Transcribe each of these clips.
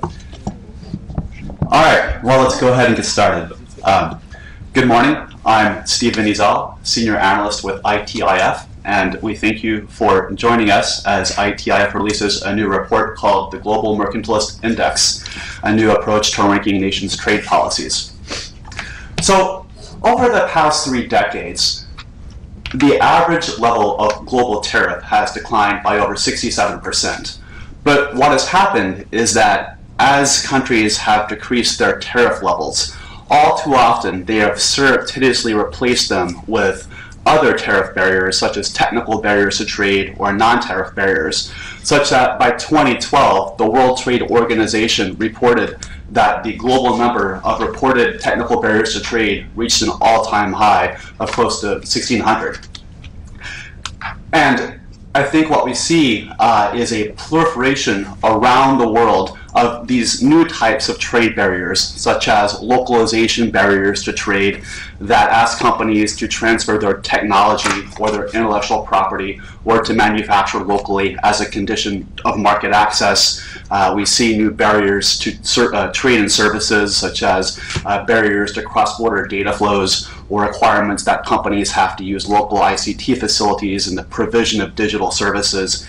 All right, well, let's go ahead and get started. Good morning. I'm Stephen Izal, Senior Analyst with ITIF, and we thank you for joining us as ITIF releases a new report called the Global Mercantilist Index, a new approach to ranking nations' trade policies. So, over the past 3 decades, the average level of global tariff has declined by over 67%. But what has happened is that as countries have decreased their tariff levels, all too often they have surreptitiously replaced them with other tariff barriers, such as technical barriers to trade or non-tariff barriers, such that by 2012, the World Trade Organization reported that the global number of reported technical barriers to trade reached an all-time high of close to 1,600. And I think what we see is a proliferation around the world of these new types of trade barriers, such as localization barriers to trade that ask companies to transfer their technology or their intellectual property or to manufacture locally as a condition of market access. We see new barriers to trade and services, such as barriers to cross-border data flows or requirements that companies have to use local ICT facilities in the provision of digital services.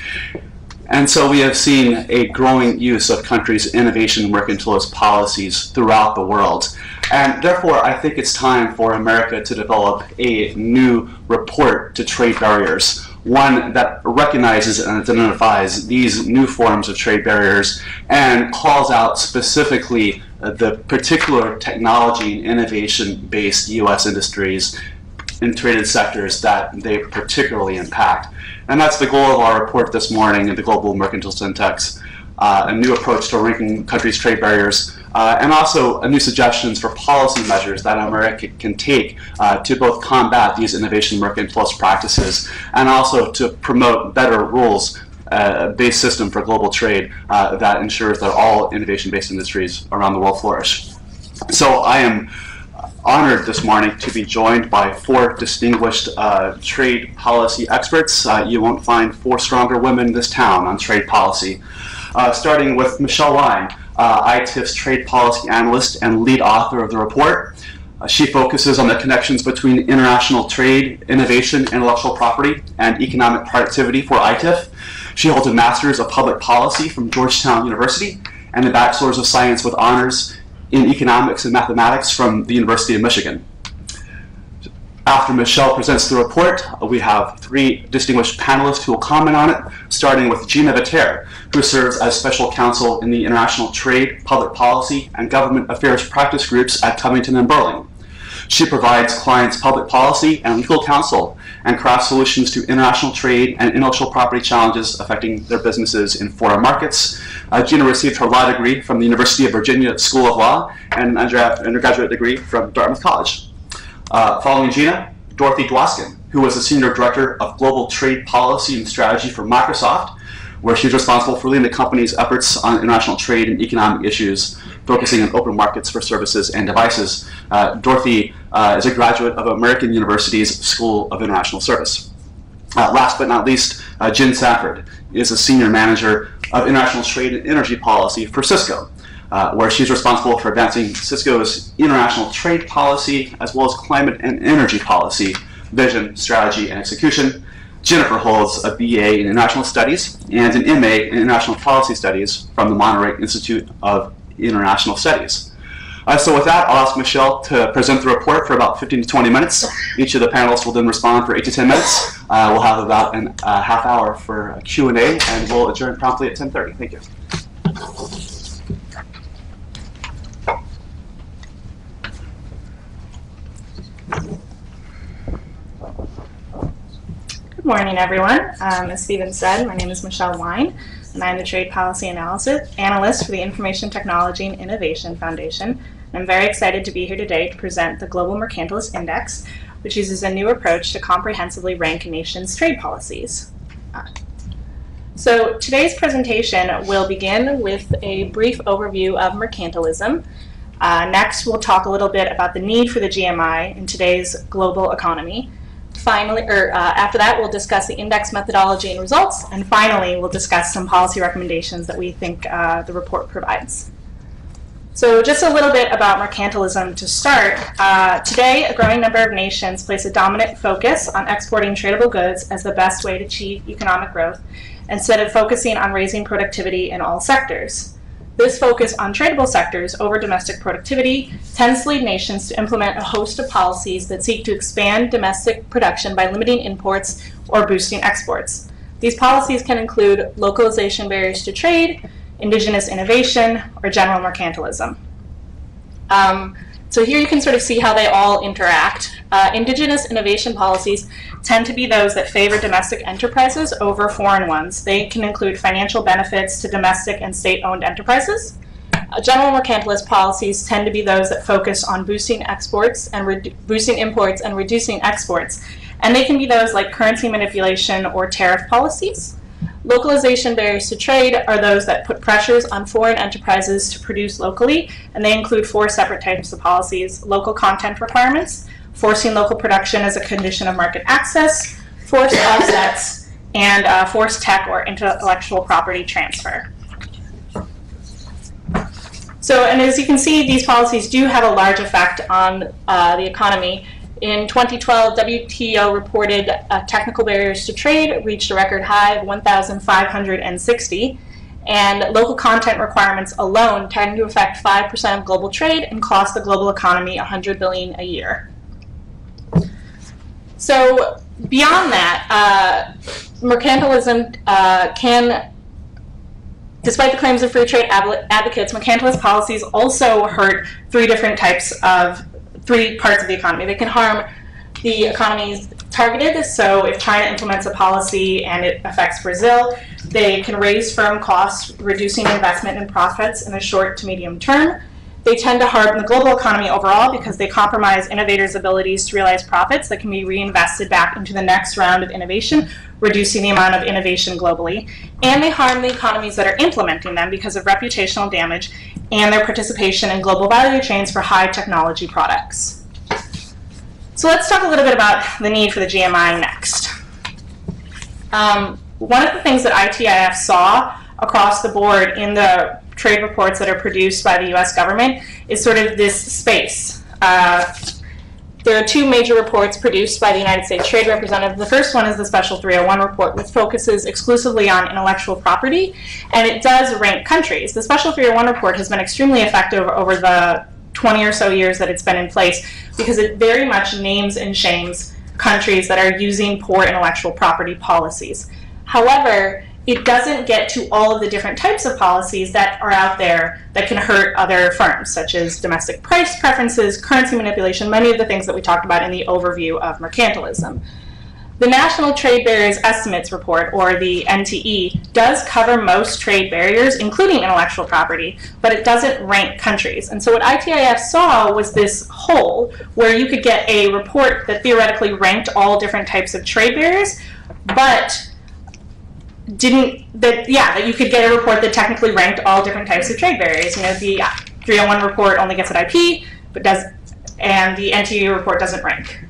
And so we have seen a growing use of countries' innovation mercantilist policies throughout the world. And therefore, I think it's time for America to develop a new report to trade barriers, one that recognizes and identifies these new forms of trade barriers and calls out specifically the particular technology and innovation-based U.S. industries in traded sectors that they particularly impact. And that's the goal of our report this morning in the Global Mercantilist Index, a new approach to ranking countries' trade barriers, and also new suggestions for policy measures that America can take to both combat these innovation mercantilist practices and also to promote better rules-based system for global trade that ensures that all innovation-based industries around the world flourish. So I am honored this morning to be joined by 4 distinguished trade policy experts. You won't find 4 stronger women in this town on trade policy. Starting with Michelle Wine, ITIF's trade policy analyst and lead author of the report. She focuses on the connections between international trade, innovation, intellectual property, and economic productivity for ITIF. She holds a Master's of Public Policy from Georgetown University and a Bachelor's of Science with honors in economics and mathematics from the University of Michigan. After Michelle presents the report, we have 3 distinguished panelists who will comment on it, starting with Gina Vitter, who serves as special counsel in the International Trade, Public Policy, and Government Affairs practice groups at Covington and Burling. She provides clients public policy and legal counsel and crafts solutions to international trade and intellectual property challenges affecting their businesses in foreign markets. Gina received her law degree from the University of Virginia School of Law and an undergraduate degree from Dartmouth College. Following Gina, Dorothy Dwoskin, who was the Senior Director of Global Trade Policy and Strategy for Microsoft, where she's responsible for leading the company's efforts on international trade and economic issues, focusing on open markets for services and devices. Dorothy is a graduate of American University's School of International Service. Last but not least, Jen Sanford is a Senior Manager of International Trade and Energy Policy for Cisco, where she's responsible for advancing Cisco's international trade policy as well as climate and energy policy, vision, strategy, and execution. Jennifer holds a BA in International Studies and an MA in International Policy Studies from the Monterey Institute of International Studies. So with that, I'll ask Michelle to present the report for about 15 to 20 minutes. Each of the panelists will then respond for 8 to 10 minutes. We'll have about a half hour for a Q&A, and we'll adjourn promptly at 10:30. Thank you. Good morning, everyone. As Stephen said, my name is Michelle Wine, and I'm the Trade Policy Analyst for the Information Technology and Innovation Foundation. And I'm very excited to be here today to present the Global Mercantilist Index, which uses a new approach to comprehensively rank a nation's trade policies. So today's presentation will begin with a brief overview of mercantilism. Next, we'll talk a little bit about the need for the GMI in today's global economy. Finally, after that, we'll discuss the index methodology and results, and finally, we'll discuss some policy recommendations that we think the report provides. So just a little bit about mercantilism to start. Today, a growing number of nations place a dominant focus on exporting tradable goods as the best way to achieve economic growth, instead of focusing on raising productivity in all sectors. This focus on tradable sectors over domestic productivity tends to lead nations to implement a host of policies that seek to expand domestic production by limiting imports or boosting exports. These policies can include localization barriers to trade, indigenous innovation, or general mercantilism. So here you can sort of see how they all interact. Indigenous innovation policies tend to be those that favor domestic enterprises over foreign ones. They can include financial benefits to domestic and state-owned enterprises. General mercantilist policies tend to be those that focus on boosting exports and boosting imports and reducing exports. And they can be those like currency manipulation or tariff policies. Localization barriers to trade are those that put pressures on foreign enterprises to produce locally, and they include 4 separate types of policies: local content requirements, forcing local production as a condition of market access, forced offsets, and forced tech or intellectual property transfer. So, and as you can see, these policies do have a large effect on the economy. In 2012, WTO reported technical barriers to trade reached a record high of 1,560, and local content requirements alone tend to affect 5% of global trade and cost the global economy $100 billion a year. So beyond that, mercantilism can, despite the claims of free trade advocates, mercantilist policies also hurt three parts of the economy. They can harm the economies targeted, so if China implements a policy and it affects Brazil, they can raise firm costs, reducing investment and profits in the short to medium term. They tend to harm the global economy overall because they compromise innovators' abilities to realize profits that can be reinvested back into the next round of innovation, reducing the amount of innovation globally. And they harm the economies that are implementing them because of reputational damage and their participation in global value chains for high technology products. So let's talk a little bit about the need for the GMI next. One of the things that ITIF saw across the board in the trade reports that are produced by the US government is sort of this space. There are 2 major reports produced by the United States Trade Representative. The first one is the Special 301 report, which focuses exclusively on intellectual property, and it does rank countries. The Special 301 report has been extremely effective over the 20 or so years that it's been in place because it very much names and shames countries that are using poor intellectual property policies. However, it doesn't get to all of the different types of policies that are out there that can hurt other firms, such as domestic price preferences, currency manipulation, many of the things that we talked about in the overview of mercantilism. The National Trade Barriers Estimates Report, or the NTE, does cover most trade barriers, including intellectual property, but it doesn't rank countries. And so what ITIF saw was this hole where you could get a report that theoretically ranked all different types of trade barriers, but that you could get a report that technically ranked all different types of trade barriers. You know, the 301 report only gets at IP, and the NTE report doesn't rank.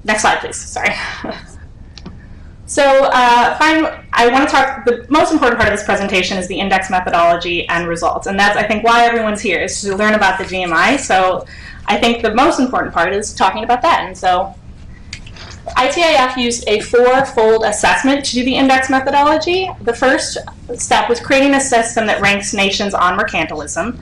Next slide, please. Sorry. So I want to talk, the most important part of this presentation is the index methodology and results. And that's, I think, why everyone's here, is to learn about the GMI. So I think the most important part is talking about that. And so ITIF used a 4-fold assessment to do the index methodology. The first step was creating a system that ranks nations on mercantilism.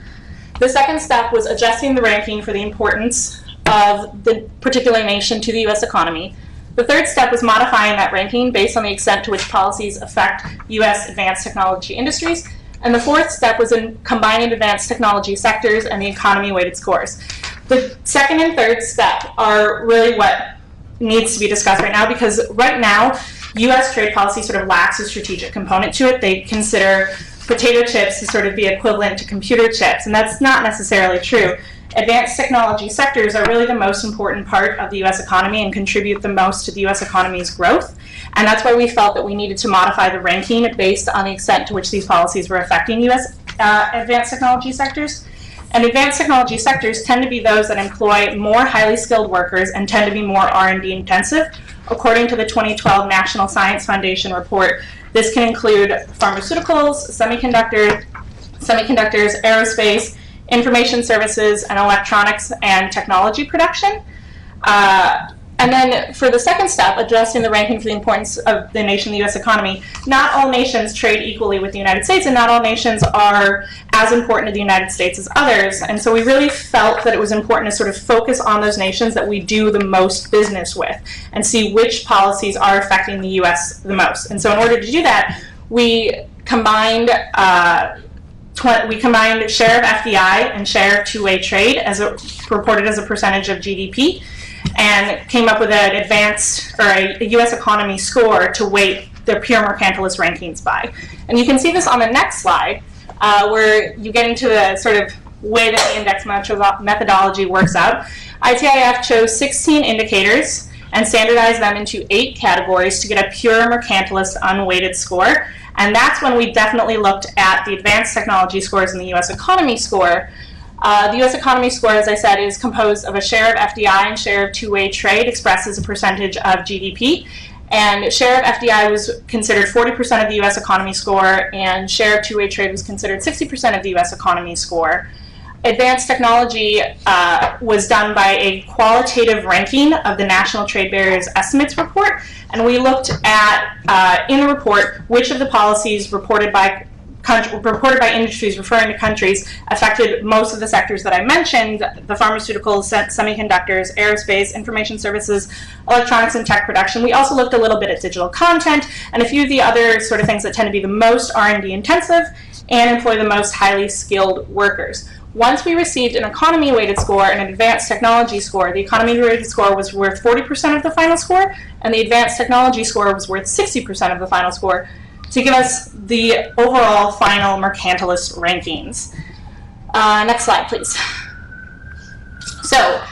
The second step was adjusting the ranking for the importance of the particular nation to the U.S. economy. The third step was modifying that ranking based on the extent to which policies affect U.S. advanced technology industries. And the fourth step was in combining advanced technology sectors and the economy-weighted scores. The second and third step are really what needs to be discussed right now, because right now, U.S. trade policy sort of lacks a strategic component to it. They consider potato chips to sort of be equivalent to computer chips, and that's not necessarily true. Advanced technology sectors are really the most important part of the U.S. economy and contribute the most to the U.S. economy's growth, and that's why we felt that we needed to modify the ranking based on the extent to which these policies were affecting U.S. Advanced technology sectors. And advanced technology sectors tend to be those that employ more highly skilled workers and tend to be more R&D intensive. According to the 2012 National Science Foundation report, this can include pharmaceuticals, semiconductors, aerospace, information services, and electronics and technology production. And then for the second step, adjusting the ranking for the importance of the nation, the U.S. economy, not all nations trade equally with the United States, and not all nations are as important to the United States as others. And so we really felt that it was important to sort of focus on those nations that we do the most business with and see which policies are affecting the U.S. the most. And so in order to do that, we combined share of FDI and share of two-way trade as reported as a percentage of GDP, and came up with an advanced, or a U.S. economy score to weight their pure mercantilist rankings by. And you can see this on the next slide, where you get into the sort of way that the index methodology works out. ITIF chose 16 indicators and standardized them into 8 categories to get a pure mercantilist unweighted score. And that's when we definitely looked at the advanced technology scores and the U.S. economy score. The U.S. economy score, as I said, is composed of a share of FDI and share of two-way trade expressed as a percentage of GDP. And share of FDI was considered 40% of the U.S. economy score, and share of two-way trade was considered 60% of the U.S. economy score. Advanced technology was done by a qualitative ranking of the National Trade Barriers Estimates report, and we looked at, in the report, which of the policies reported by industries referring to countries affected most of the sectors that I mentioned: the pharmaceuticals, semiconductors, aerospace, information services, electronics, and tech production. We also looked a little bit at digital content and a few of the other sort of things that tend to be the most R&D intensive and employ the most highly skilled workers. Once we received an economy-weighted score and an advanced technology score, the economy-weighted score was worth 40% of the final score, and the advanced technology score was worth 60% of the final score, to give us the overall final mercantilist rankings. Next slide, please. So,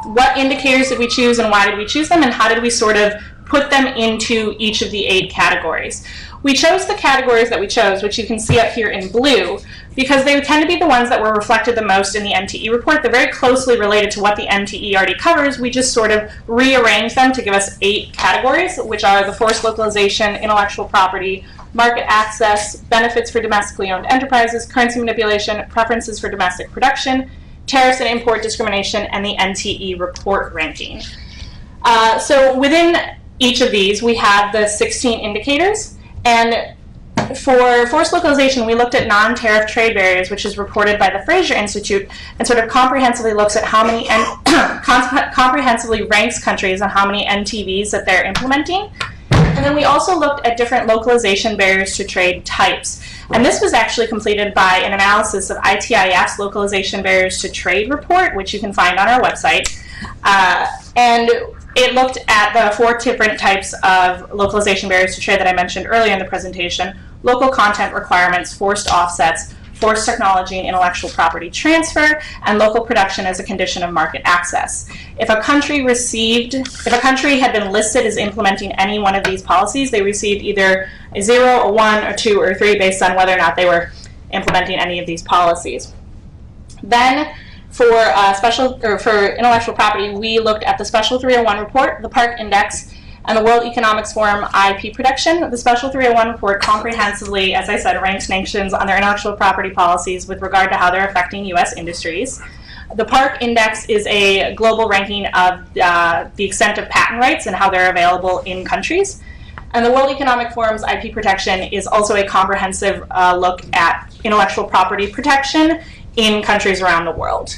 what indicators did we choose and why did we choose them, and how did we sort of put them into each of the 8 categories? We chose the categories that we chose, which you can see up here in blue, because they tend to be the ones that were reflected the most in the NTE report. They're very closely related to what the NTE already covers. We just sort of rearranged them to give us 8 categories, which are the forced localization, intellectual property, market access, benefits for domestically owned enterprises, currency manipulation, preferences for domestic production, tariffs and import discrimination, and the NTE report ranking. So within each of these, we have the 16 indicators. And for forced localization, we looked at non-tariff trade barriers, which is reported by the Fraser Institute, and sort of comprehensively looks at how many, comprehensively ranks countries on how many NTVs that they're implementing. And then we also looked at different localization barriers to trade types. And this was actually completed by an analysis of ITIF's localization barriers to trade report, which you can find on our website. And it looked at the 4 different types of localization barriers to trade that I mentioned earlier in the presentation: local content requirements, forced offsets, forced technology and intellectual property transfer, and local production as a condition of market access. If a country had been listed as implementing any one of these policies, they received either a 0, a 1, a 2, or a 3 based on whether or not they were implementing any of these policies. Then, for intellectual property, we looked at the Special 301 report, the Park Index, and the World Economics Forum IP protection. The Special 301 report comprehensively, as I said, ranks nations on their intellectual property policies with regard to how they're affecting U.S. industries. The Park Index is a global ranking of the extent of patent rights and how they're available in countries. And the World Economic Forum's IP protection is also a comprehensive look at intellectual property protection in countries around the world.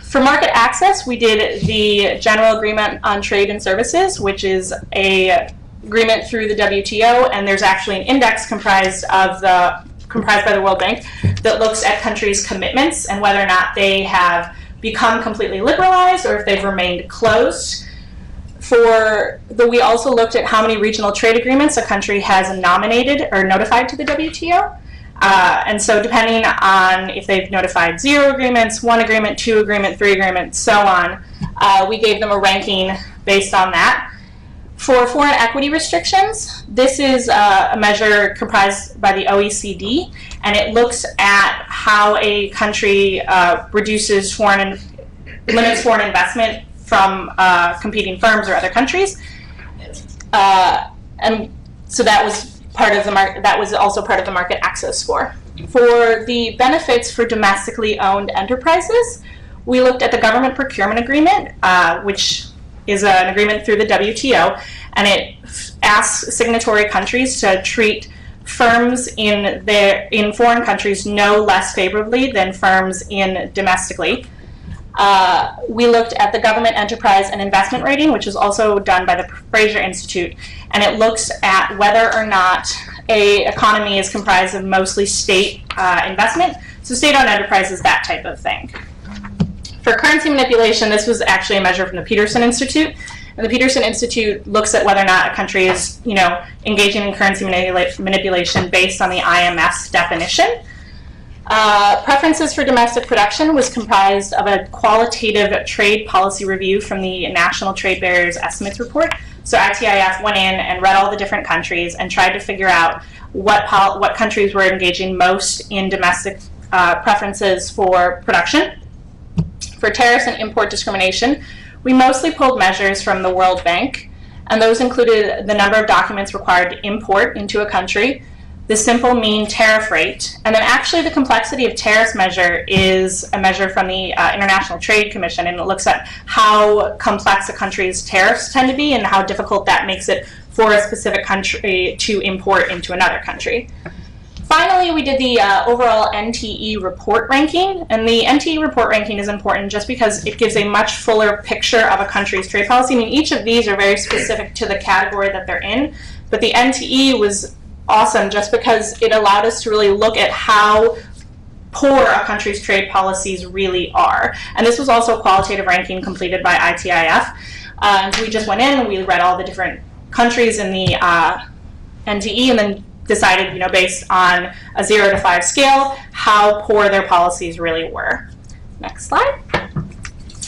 For market access, we did the General Agreement on Trade and Services, which is an agreement through the WTO, and there's actually an index comprised by the World Bank that looks at countries' commitments and whether or not they have become completely liberalized or if they've remained closed. We also looked at how many regional trade agreements a country has nominated or notified to the WTO. And so depending on if they've notified 0 agreements, 1 agreement, 2 agreement, 3 agreement, so on, we gave them a ranking based on that. For foreign equity restrictions, this is a measure comprised by the OECD, and it looks at how a country limits foreign investment from competing firms or other countries. And so that was that was also part of the market access score. For the benefits for domestically owned enterprises, we looked at the government procurement agreement, which is an agreement through the WTO, and it asks signatory countries to treat firms in foreign countries no less favorably than firms domestically. We looked at the government enterprise and investment rating, which is also done by the Fraser Institute, and it looks at whether or not an economy is comprised of mostly state investment, so state-owned enterprises, that type of thing. For currency manipulation, this was actually a measure from the Peterson Institute, and the Peterson Institute looks at whether or not a country is, engaging in currency manipulation based on the IMF's definition. Preferences for domestic production was comprised of a qualitative trade policy review from the National Trade Barriers Estimates Report. So ITIF went in and read all the different countries and tried to figure out what countries were engaging most in domestic preferences for production. For tariffs and import discrimination, we mostly pulled measures from the World Bank, and those included the number of documents required to import into a country, the simple mean tariff rate, and then actually the complexity of tariffs measure is a measure from the International Trade Commission, and it looks at how complex a country's tariffs tend to be and how difficult that makes it for a specific country to import into another country. Finally, we did the overall NTE report ranking, and the NTE report ranking is important just because it gives a much fuller picture of a country's trade policy. I mean, each of these are very specific to the category that they're in, but the NTE was awesome just because it allowed us to really look at how poor a country's trade policies really are. And this was also a qualitative ranking completed by ITIF. We just went in and we read all the different countries in the NTE and then decided, based on a 0 to 5 scale, how poor their policies really were. Next slide.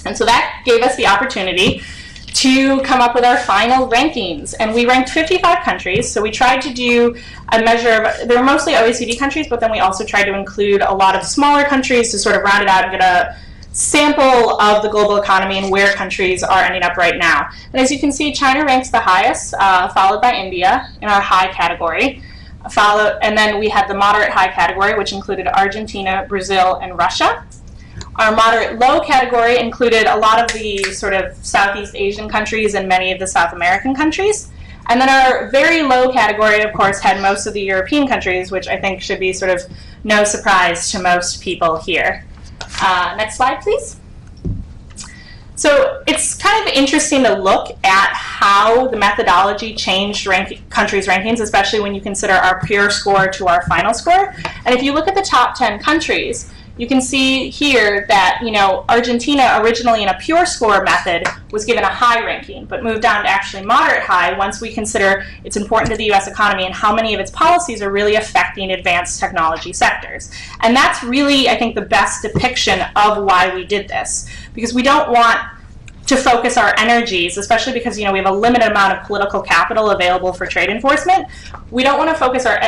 And so that gave us the opportunity to come up with our final rankings. And we ranked 55 countries, so we tried to do a measure of, they were mostly OECD countries, but then we also tried to include a lot of smaller countries to sort of round it out and get a sample of the global economy and where countries are ending up right now. And as you can see, China ranks the highest, followed by India in our high category. And then we had the moderate high category, which included Argentina, Brazil, and Russia. Our moderate low category included a lot of the sort of Southeast Asian countries and many of the South American countries. And then our very low category, of course, had most of the European countries, which I think should be sort of no surprise to most people here. Next slide, please. So it's kind of interesting to look at how the methodology changed countries' rankings, especially when you consider our pure score to our final score. And if you look at the top 10 countries, you can see here that, Argentina originally in a pure score method was given a high ranking, but moved down to actually moderate high once we consider it's important to the US economy and how many of its policies are really affecting advanced technology sectors. And that's really, I think, the best depiction of why we did this. Because we don't want to focus our energies, especially because, we have a limited amount of political capital available for trade enforcement. We don't want to focus our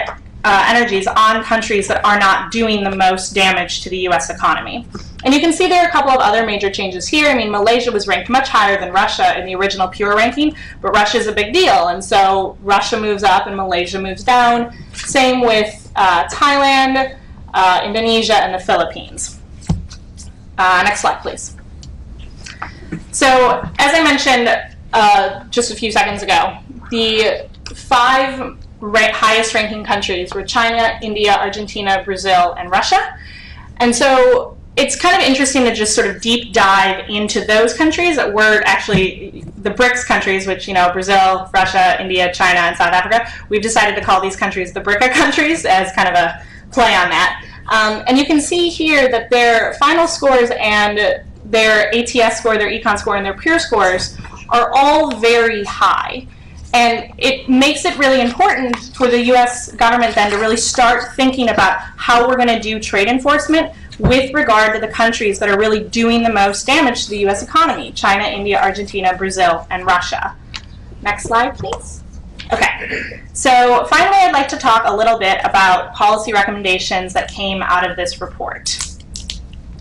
energies on countries that are not doing the most damage to the US economy. And you can see there are a couple of other major changes here. I mean, Malaysia was ranked much higher than Russia in the original pure ranking, but Russia is a big deal, and so Russia moves up and Malaysia moves down. Same with Thailand, Indonesia, and the Philippines. Next slide, please. So, as I mentioned just a few seconds ago, the 5 highest ranking countries were China, India, Argentina, Brazil, and Russia. And so it's kind of interesting to just sort of deep dive into those countries that were actually the BRICS countries, which, Brazil, Russia, India, China, and South Africa. We've decided to call these countries the BRICA countries as kind of a play on that. And you can see here that their final scores and their ATS score, their econ score, and their pure scores are all very high. And it makes it really important for the US government then to really start thinking about how we're going to do trade enforcement with regard to the countries that are really doing the most damage to the US economy: China, India, Argentina, Brazil, and Russia. Next slide, please. Okay, so finally I'd like to talk a little bit about policy recommendations that came out of this report.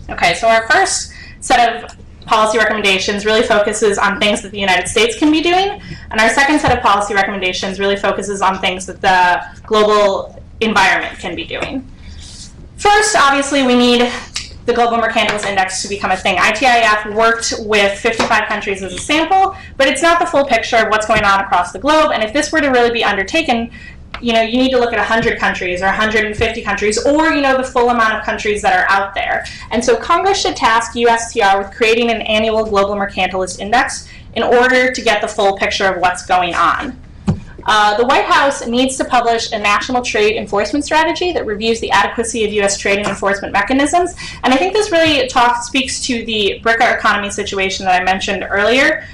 Okay, so our first set of policy recommendations really focuses on things that the United States can be doing, and our second set of policy recommendations really focuses on things that the global environment can be doing. First, obviously, we need the Global Mercantilist Index to become a thing. ITIF worked with 55 countries as a sample, but it's not the full picture of what's going on across the globe, and if this were to really be undertaken, you need to look at 100 countries or 150 countries, or the full amount of countries that are out there. And so Congress should task USTR with creating an annual Global Mercantilist Index in order to get the full picture of what's going on. The White House needs to publish a national trade enforcement strategy that reviews the adequacy of U.S. trade and enforcement mechanisms. And I think this really speaks to the BRCA economy situation that I mentioned earlier.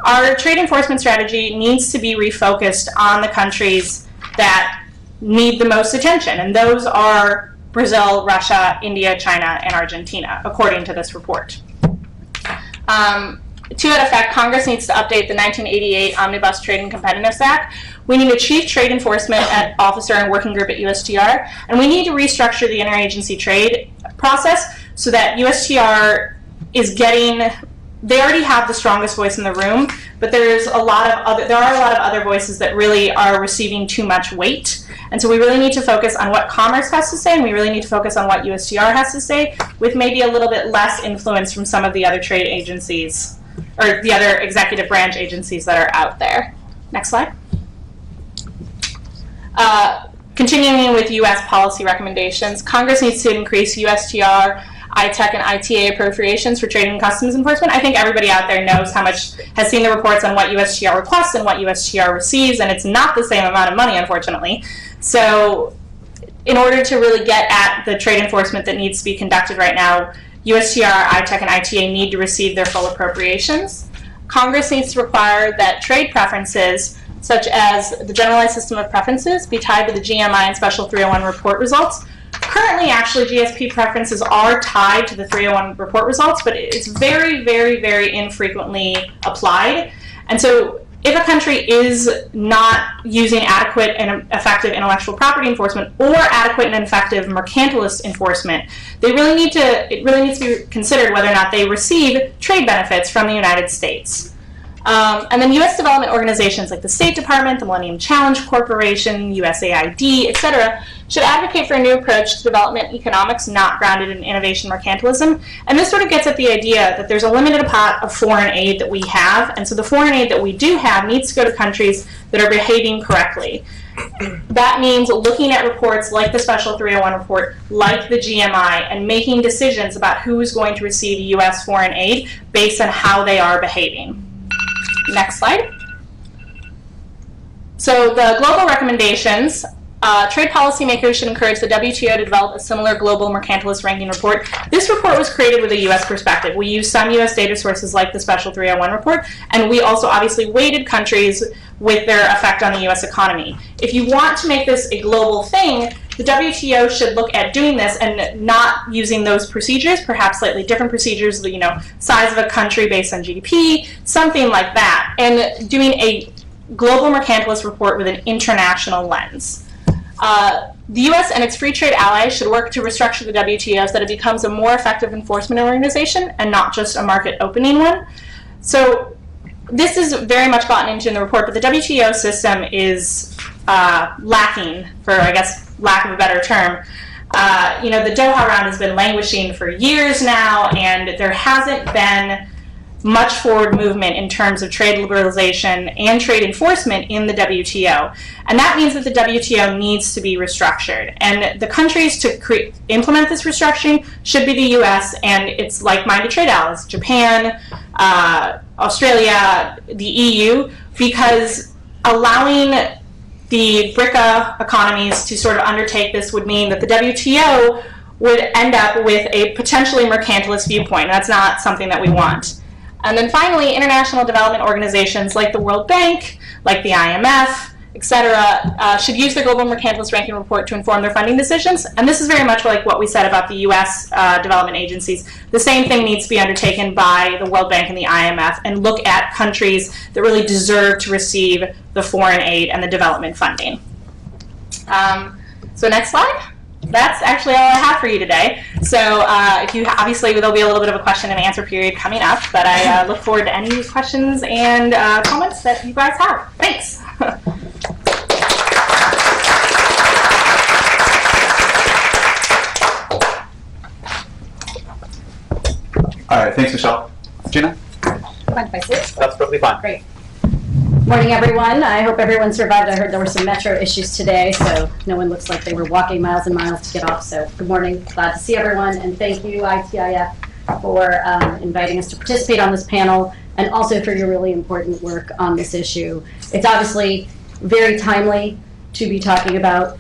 Our trade enforcement strategy needs to be refocused on the countries that need the most attention, and those are Brazil, Russia, India, China, and Argentina, according to this report. To that effect, Congress needs to update the 1988 Omnibus Trade and Competitiveness Act. We need a chief trade enforcement officer and working group at USTR, and we need to restructure the interagency trade process so that USTR is getting, they already have the strongest voice in the room, but there are a lot of other voices that really are receiving too much weight. And so we really need to focus on what Commerce has to say, and we really need to focus on what USTR has to say, with maybe a little bit less influence from some of the other trade agencies, or the other executive branch agencies that are out there. Next slide. Continuing with U.S. policy recommendations, Congress needs to increase USTR, ITEC, and ITA appropriations for trade and customs enforcement. I think everybody out there knows has seen the reports on what USTR requests and what USTR receives, and it's not the same amount of money, unfortunately. So in order to really get at the trade enforcement that needs to be conducted right now, USTR, ITEC, and ITA need to receive their full appropriations. Congress needs to require that trade preferences, such as the generalized system of preferences, be tied to the GMI and Special 301 report results. Currently, actually, GSP preferences are tied to the 301 report results, but it's very, very, very infrequently applied. And so if a country is not using adequate and effective intellectual property enforcement or adequate and effective mercantilist enforcement, it really needs to be considered whether or not they receive trade benefits from the United States. And then U.S. development organizations like the State Department, the Millennium Challenge Corporation, USAID, etc., should advocate for a new approach to development economics not grounded in innovation mercantilism. And this sort of gets at the idea that there's a limited pot of foreign aid that we have, and so the foreign aid that we do have needs to go to countries that are behaving correctly. That means looking at reports like the Special 301 report, like the GMI, and making decisions about who is going to receive U.S. foreign aid based on how they are behaving. Next slide. So the global recommendations, trade policymakers should encourage the WTO to develop a similar global mercantilist ranking report. This report was created with a U.S. perspective. We used some U.S. data sources like the Special 301 report, and we also obviously weighted countries with their effect on the U.S. economy. If you want to make this a global thing, the WTO should look at doing this and not using those procedures, perhaps slightly different procedures, size of a country based on GDP, something like that, and doing a global mercantilist report with an international lens. The U.S. and its free trade allies should work to restructure the WTO so that it becomes a more effective enforcement organization and not just a market opening one. So this is very much gotten into in the report, but the WTO system is lacking, for I guess lack of a better term. The Doha round has been languishing for years now, and there hasn't been much forward movement in terms of trade liberalization and trade enforcement in the WTO. And that means that the WTO needs to be restructured. And the countries to implement this restructuring should be the US and its like-minded trade allies, Japan, Australia, the EU, because allowing the BRCA economies to sort of undertake this would mean that the WTO would end up with a potentially mercantilist viewpoint. That's not something that we want. And then finally, international development organizations like the World Bank, like the IMF, etc., should use their Global Mercantilist Ranking Report to inform their funding decisions. And this is very much like what we said about the U.S. Development agencies. The same thing needs to be undertaken by the World Bank and the IMF and look at countries that really deserve to receive the foreign aid and the development funding. So next slide. that's actually all I have for you today. So if you obviously there'll be a little bit of a question and answer period coming up, but I look forward to any questions and comments that you guys have. Thanks. All right, thanks, Michelle. Gina? Mind if I sit? That's perfectly fine. Great. Morning, everyone. I hope everyone survived. I heard there were some metro issues today, so no one looks like they were walking miles and miles to get off. So good morning. Glad to see everyone, and thank you, ITIF, for inviting us to participate on this panel, and also for your really important work on this issue. It's obviously very timely to be talking about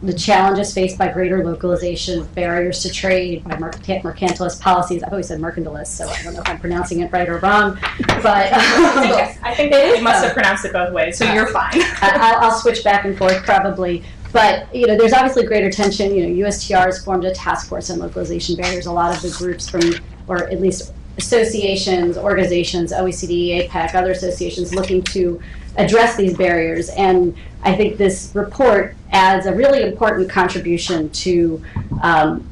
the challenges faced by greater localization, barriers to trade, by mercantilist policies. I've always said mercantilist, so I don't know if I'm pronouncing it right or wrong, but I think they must have pronounced it both ways, so you're fine. I'll switch back and forth probably. But there's obviously greater tension. USTR has formed a task force on localization barriers. A lot of the groups from, or at least associations, organizations, OECD, APEC, other associations looking to address these barriers. And I think this report adds a really important contribution to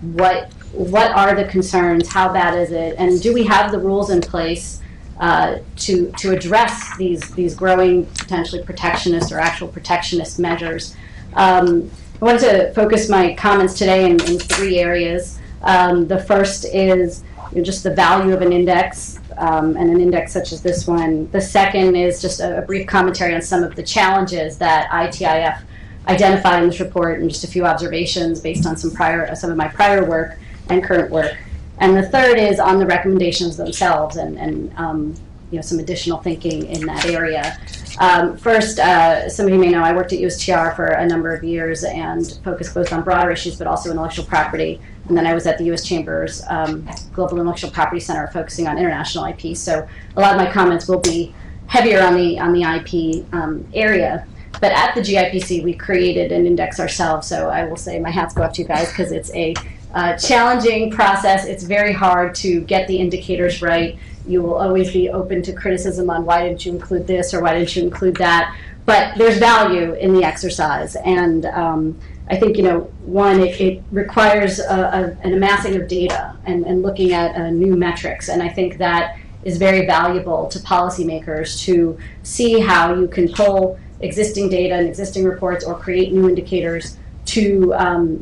what are the concerns, how bad is it, and do we have the rules in place to address these growing potentially protectionist or actual protectionist measures. I wanted to focus my comments today in 3 areas. The first is just the value of an index, and an index such as this one. The second is just a brief commentary on some of the challenges that ITIF identified in this report, and just a few observations based on some of my prior work and current work. And the third is on the recommendations themselves and some additional thinking in that area. First, some of you may know I worked at USTR for a number of years and focused both on broader issues but also intellectual property. And then I was at the U.S. Chamber's Global Intellectual Property Center focusing on international IP. So a lot of my comments will be heavier on the IP area. But at the GIPC, we created an index ourselves. So I will say my hats go up to you guys because it's a challenging process. It's very hard to get the indicators right. You will always be open to criticism on why didn't you include this or why didn't you include that. But there's value in the exercise. And I think, one, it requires an amassing of data and looking at new metrics. And I think that is very valuable to policymakers to see how you can pull existing data and existing reports or create new indicators to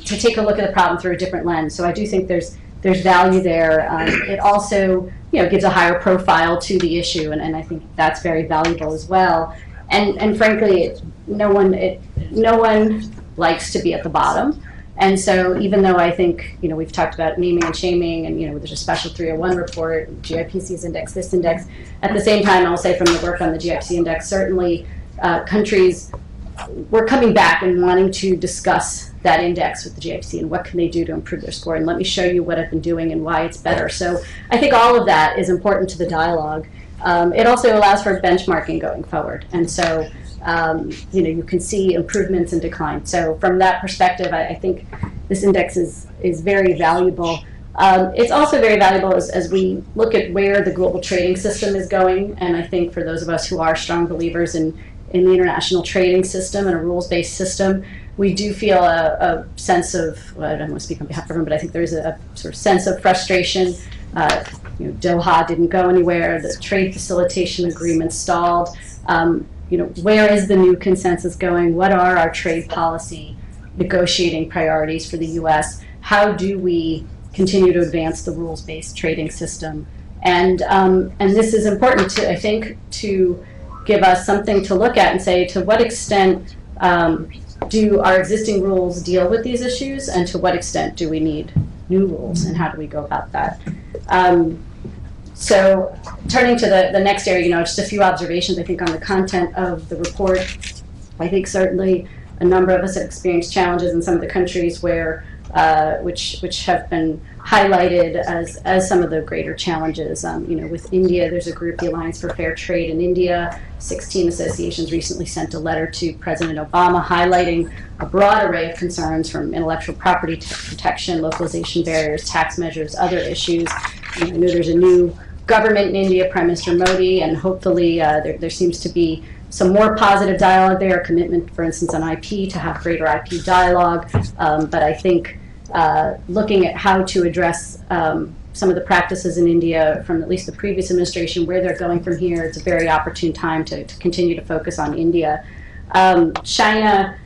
take a look at the problem through a different lens. So I do think there's value there. It also gives a higher profile to the issue, and I think that's very valuable as well. And frankly, no one likes to be at the bottom. And so even though I think, we've talked about naming and shaming and, there's a special 301 report, GIPC's index, this index, at the same time, I'll say from the work on the GIPC index, certainly countries were coming back and wanting to discuss that index with the GIPC and what can they do to improve their score. And let me show you what I've been doing and why it's better. So I think all of that is important to the dialogue. It also allows for benchmarking going forward. And so you can see improvements and decline. So from that perspective, I think this index is very valuable. It's also very valuable as we look at where the global trading system is going. And I think for those of us who are strong believers in the international trading system and a rules-based system, we do feel a sense of, I don't want to speak on behalf of everyone, but I think there is a sort of sense of frustration. Doha didn't go anywhere. The trade facilitation agreement stalled. Where is the new consensus going? What are our trade policy negotiating priorities for the U.S.? How do we continue to advance the rules-based trading system? And this is important to, I think, to give us something to look at and say, to what extent do our existing rules deal with these issues, and to what extent do we need new rules, and how do we go about that? So turning to the next area, just a few observations, I think, on the content of the report. I think certainly a number of us have experienced challenges in some of the countries where, which have been highlighted as some of the greater challenges. With India, there's a group, the Alliance for Fair Trade in India. 16 associations recently sent a letter to President Obama highlighting a broad array of concerns from intellectual property protection, localization barriers, tax measures, other issues. I know there's a new government in India, Prime Minister Modi, and hopefully there seems to be some more positive dialogue there, a commitment, for instance, on IP to have greater IP dialogue. But I think looking at how to address some of the practices in India from at least the previous administration, where they're going from here, it's a very opportune time to continue to focus on India. China,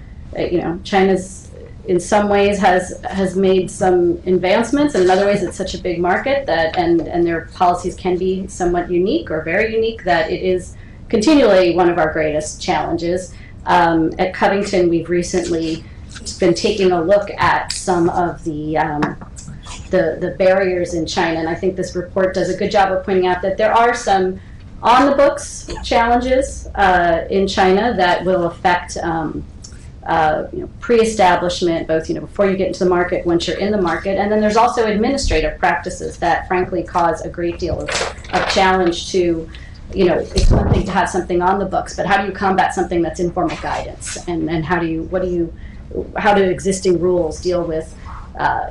China's in some ways has made some advancements, and in other ways it's such a big market that and their policies can be somewhat unique or very unique that it is continually one of our greatest challenges. At Covington, we've recently been taking a look at some of the barriers in China, and I think this report does a good job of pointing out that there are some on-the-books challenges in China that will affect pre-establishment, both before you get into the market, once you're in the market, and then there's also administrative practices that frankly cause a great deal of challenge to, it's one thing to have something on the books, but how do you combat something that's informal guidance, and how do existing rules deal with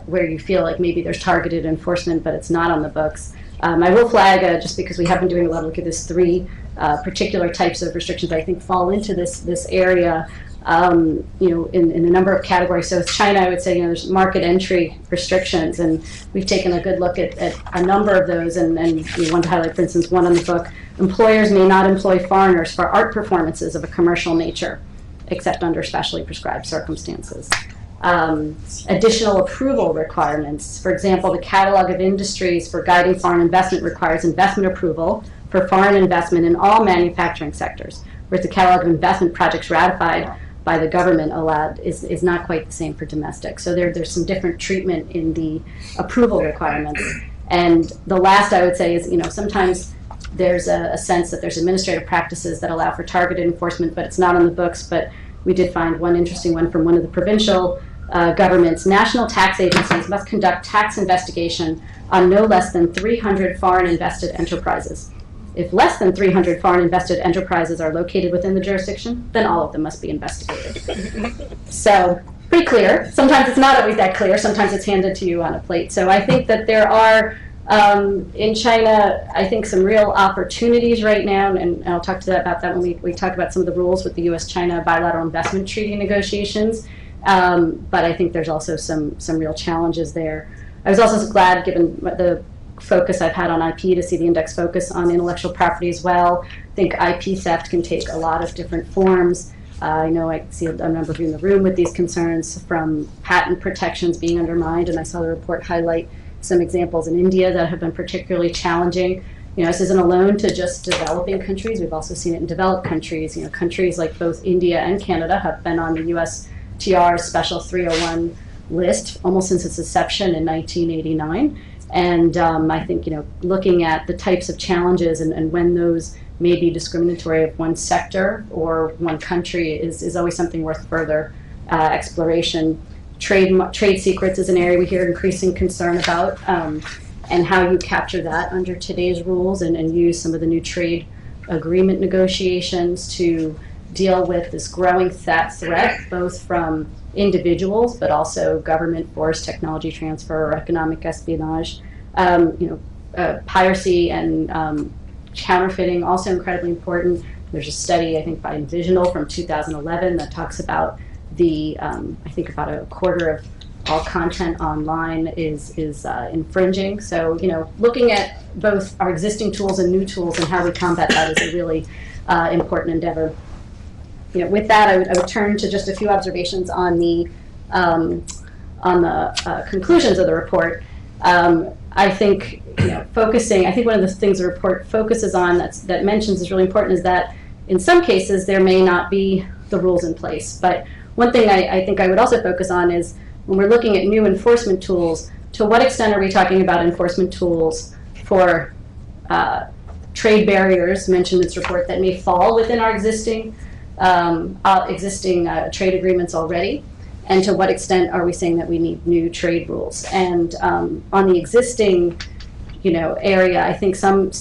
where you feel like maybe there's targeted enforcement, but it's not on the books. I will flag, just because we have been doing a lot of look at this, 3 particular types of restrictions that I think fall into this area. In a number of categories. So with China, I would say, there's market entry restrictions, and we've taken a good look at a number of those, and we want to highlight, for instance, one on the book: employers may not employ foreigners for art performances of a commercial nature, except under specially prescribed circumstances. Additional approval requirements. For example, the catalog of industries for guiding foreign investment requires investment approval for foreign investment in all manufacturing sectors, whereas the catalog of investment projects ratified by the government allowed is not quite the same for domestic. So there's some different treatment in the approval requirements. And the last I would say is, sometimes there's a sense that there's administrative practices that allow for targeted enforcement, but it's not on the books. But we did find one interesting one from one of the provincial governments. National tax agencies must conduct tax investigation on no less than 300 foreign invested enterprises. If less than 300 foreign invested enterprises are located within the jurisdiction, then all of them must be investigated. So, pretty clear. Sometimes it's not always that clear. Sometimes it's handed to you on a plate. So I think that there are, in China, I think some real opportunities right now, and I'll talk about that when we talk about some of the rules with the U.S.-China bilateral investment treaty negotiations. But I think there's also some real challenges there. I was also glad, given the focus I've had on IP, to see the index focus on intellectual property as well. I think IP theft can take a lot of different forms. I know I see a number of you in the room with these concerns, from patent protections being undermined, and I saw the report highlight some examples in India that have been particularly challenging. This isn't alone to just developing countries. We've also seen it in developed countries. Countries like both India and Canada have been on the USTR's Special 301 list almost since its inception in 1989. And I think, looking at the types of challenges and when those may be discriminatory of one sector or one country is always something worth further exploration. Trade secrets is an area we hear increasing concern about, and how you capture that under today's rules and use some of the new trade agreement negotiations to deal with this growing threat, both from individuals, but also government forced technology transfer or economic espionage. Piracy and counterfeiting, also incredibly important. There's a study, I think, by Envisional from 2011 that talks about I think about a quarter of all content online is infringing. So, looking at both our existing tools and new tools and how we combat that is a really important endeavor. With that, I would turn to just a few observations on the conclusions of the report. I think focusing. I think one of the things the report focuses on that mentions is really important is that in some cases there may not be the rules in place. But one thing I think I would also focus on is when we're looking at new enforcement tools, to what extent are we talking about enforcement tools for trade barriers mentioned in this report that may fall within our existing trade agreements already, and to what extent are we saying that we need new trade rules? And on the existing, area, I think some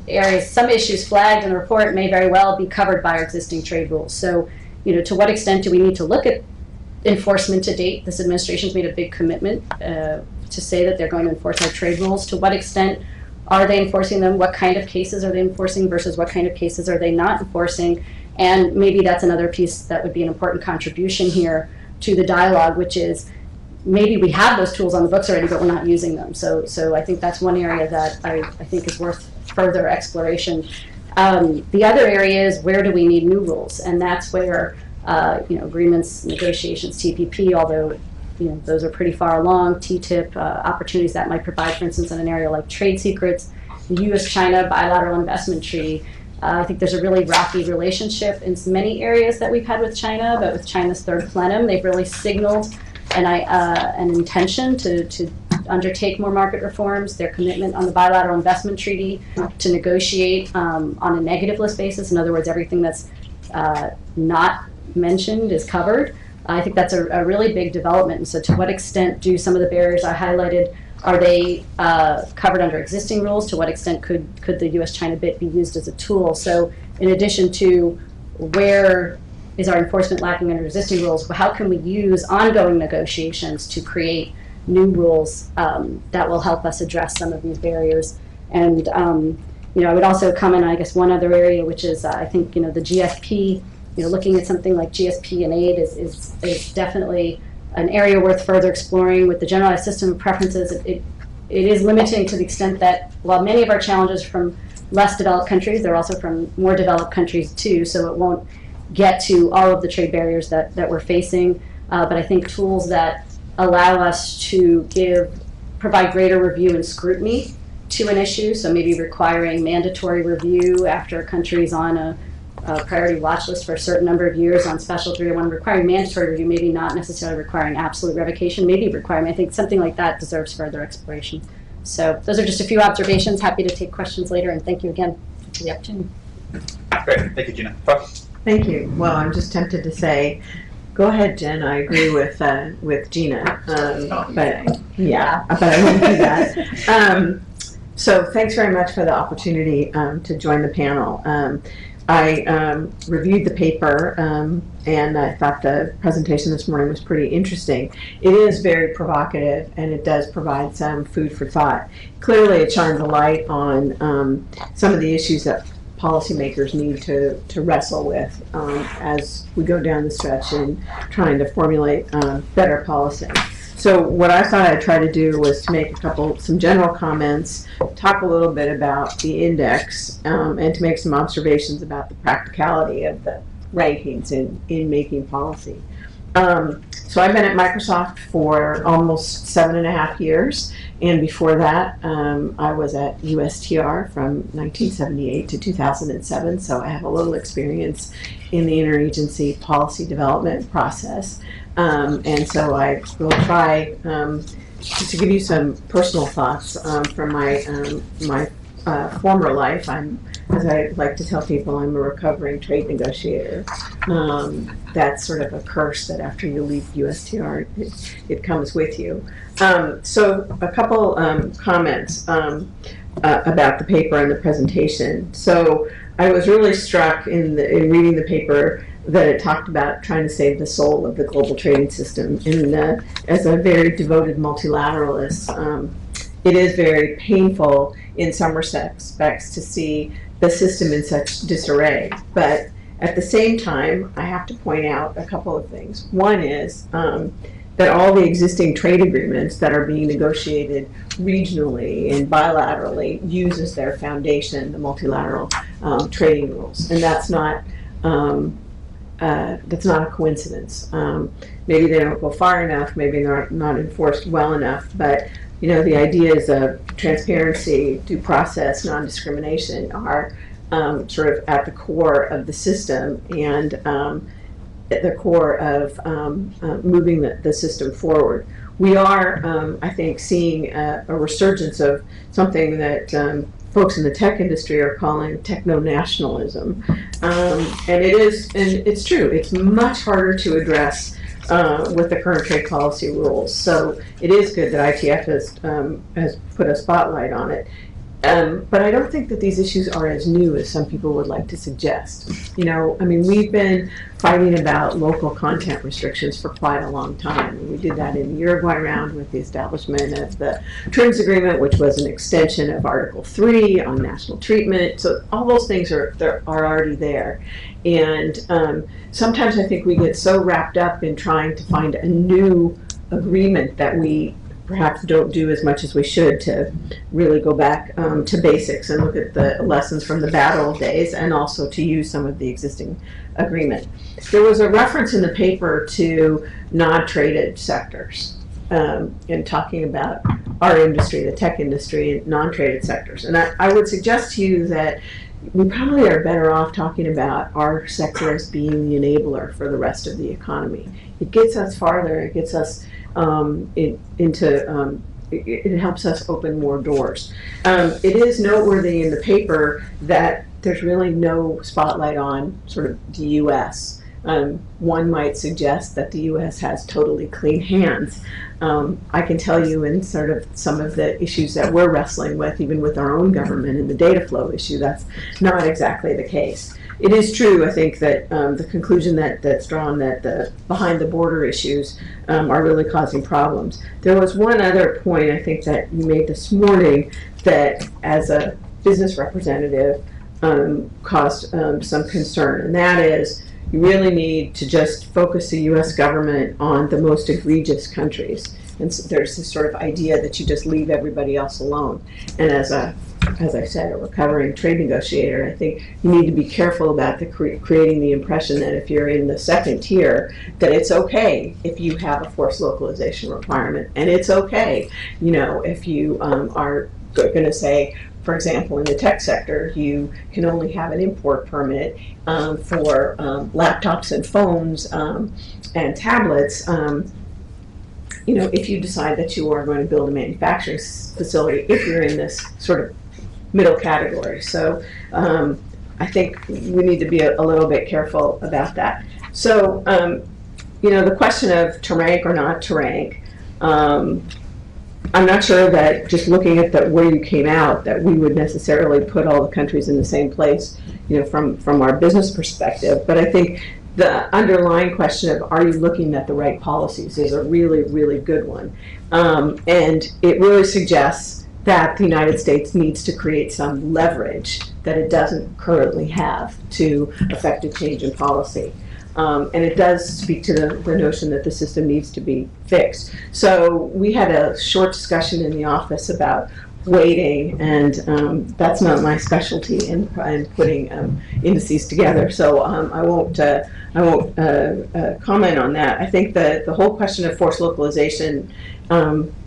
issues flagged in the report may very well be covered by our existing trade rules. So, to what extent do we need to look at enforcement to date? This administration's made a big commitment to say that they're going to enforce our trade rules. To what extent are they enforcing them? What kind of cases are they enforcing versus what kind of cases are they not enforcing? And maybe that's another piece that would be an important contribution here to the dialogue, which is maybe we have those tools on the books already, but we're not using them. So I think that's one area that I think is worth further exploration. The other area is, where do we need new rules? And that's where agreements, negotiations, TPP, although those are pretty far along, TTIP, opportunities that might provide, for instance, in an area like trade secrets, the U.S.-China bilateral investment treaty. I think there's a really rocky relationship in many areas that we've had with China, but with China's third plenum, they've really signaled an intention to undertake more market reforms, their commitment on the bilateral investment treaty to negotiate on a negative list basis. In other words, everything that's not mentioned is covered. I think that's a really big development. And so to what extent do some of the barriers I highlighted, are they covered under existing rules? To what extent could the U.S.-China bit be used as a tool? So in addition to where is our enforcement lacking under existing rules, how can we use ongoing negotiations to create new rules that will help us address some of these barriers? And I would also comment on, I guess, one other area, which is I think the GSP. Looking at something like GSP and aid is definitely an area worth further exploring. With the generalized system of preferences, it is limiting to the extent that while many of our challenges are from less developed countries, they're also from more developed countries too, so it won't get to all of the trade barriers that we're facing. But I think tools that allow us to provide greater review and scrutiny to an issue, so maybe requiring mandatory review after a country's on a priority watch list for a certain number of years on Special 301, requiring mandatory review, maybe not necessarily requiring absolute revocation, maybe requiring, I think something like that deserves further exploration. So those are just a few observations. Happy to take questions later, and thank you again for the opportunity. Great, thank you, Gina. Thank you. Well, I'm just tempted to say, go ahead, Jen. I agree with Gina, but yeah, but I wouldn't do that. So thanks very much for the opportunity to join the panel. I reviewed the paper and I thought the presentation this morning was pretty interesting. It is very provocative and it does provide some food for thought. Clearly it shines a light on some of the issues that policymakers need to wrestle with as we go down the stretch in trying to formulate better policy. So what I thought I'd try to do was to make some general comments, talk a little bit about the index, and to make some observations about the practicality of the rankings in making policy. So I've been at Microsoft for almost 7.5 years, and before that I was at USTR from 1978 to 2007, so I have a little experience in the interagency policy development process. And so I will try to give you some personal thoughts from my former life. As I like to tell people, I'm a recovering trade negotiator. That's sort of a curse that after you leave USTR, it comes with you. So a couple comments about the paper and the presentation. So I was really struck in reading the paper that it talked about trying to save the soul of the global trading system. And as a very devoted multilateralist, it is very painful in some respects to see the system in such disarray. But at the same time, I have to point out a couple of things. One is that all the existing trade agreements that are being negotiated regionally and bilaterally use as their foundation the multilateral trading rules. And that's not a coincidence. Maybe they don't go far enough, maybe they're not enforced well enough, but the ideas of transparency, due process, non-discrimination are sort of at the core of the system and at the core of moving the system forward. We are, I think, seeing a resurgence of something that folks in the tech industry are calling techno-nationalism. And it's true, it's much harder to address with the current trade policy rules. So it is good that ITIF has put a spotlight on it. But I don't think that these issues are as new as some people would like to suggest. You know, I mean, we've been fighting about local content restrictions for quite a long time. We did that in the Uruguay round with the establishment of the Terms Agreement, which was an extension of Article 3 on national treatment. So all those things are already there. And sometimes I think we get so wrapped up in trying to find a new agreement that we perhaps don't do as much as we should to really go back to basics and look at the lessons from the bad old days, and also to use some of the existing agreement. There was a reference in the paper to non-traded sectors in talking about our industry, the tech industry, and non-traded sectors. And I would suggest to you that we probably are better off talking about our sector as being the enabler for the rest of the economy. It gets us farther, it gets us it helps us open more doors. It is noteworthy in the paper that there's really no spotlight on sort of the U.S. One might suggest that the U.S. has totally clean hands. I can tell you in sort of some of the issues that we're wrestling with, even with our own government and the data flow issue, that's not exactly the case. It is true, I think, that the conclusion that's drawn that the behind the border issues are really causing problems. There was one other point I think that you made this morning that, as a business representative, caused some concern, and that is you really need to just focus the U.S. government on the most egregious countries. And so there's this sort of idea that you just leave everybody else alone. And as I said, a recovering trade negotiator, I think you need to be careful about creating the impression that if you're in the second tier, that it's okay if you have a forced localization requirement. And it's okay, you know, if you are going to say, for example, in the tech sector, you can only have an import permit for laptops and phones and tablets. You know, if you decide that you are going to build a manufacturing facility, if you're in this sort of middle category. So I think we need to be a little bit careful about that. So, you know, the question of to rank or not to rank, I'm not sure that just looking at where you came out, that we would necessarily put all the countries in the same place, you know, from our business perspective. But I think the underlying question of are you looking at the right policies is a really, really good one. And it really suggests that the United States needs to create some leverage that it doesn't currently have to affect a change in policy. And it does speak to the notion that the system needs to be fixed. So we had a short discussion in the office about weighting, and that's not my specialty in putting indices together. So I won't comment on that. I think that the whole question of forced localization,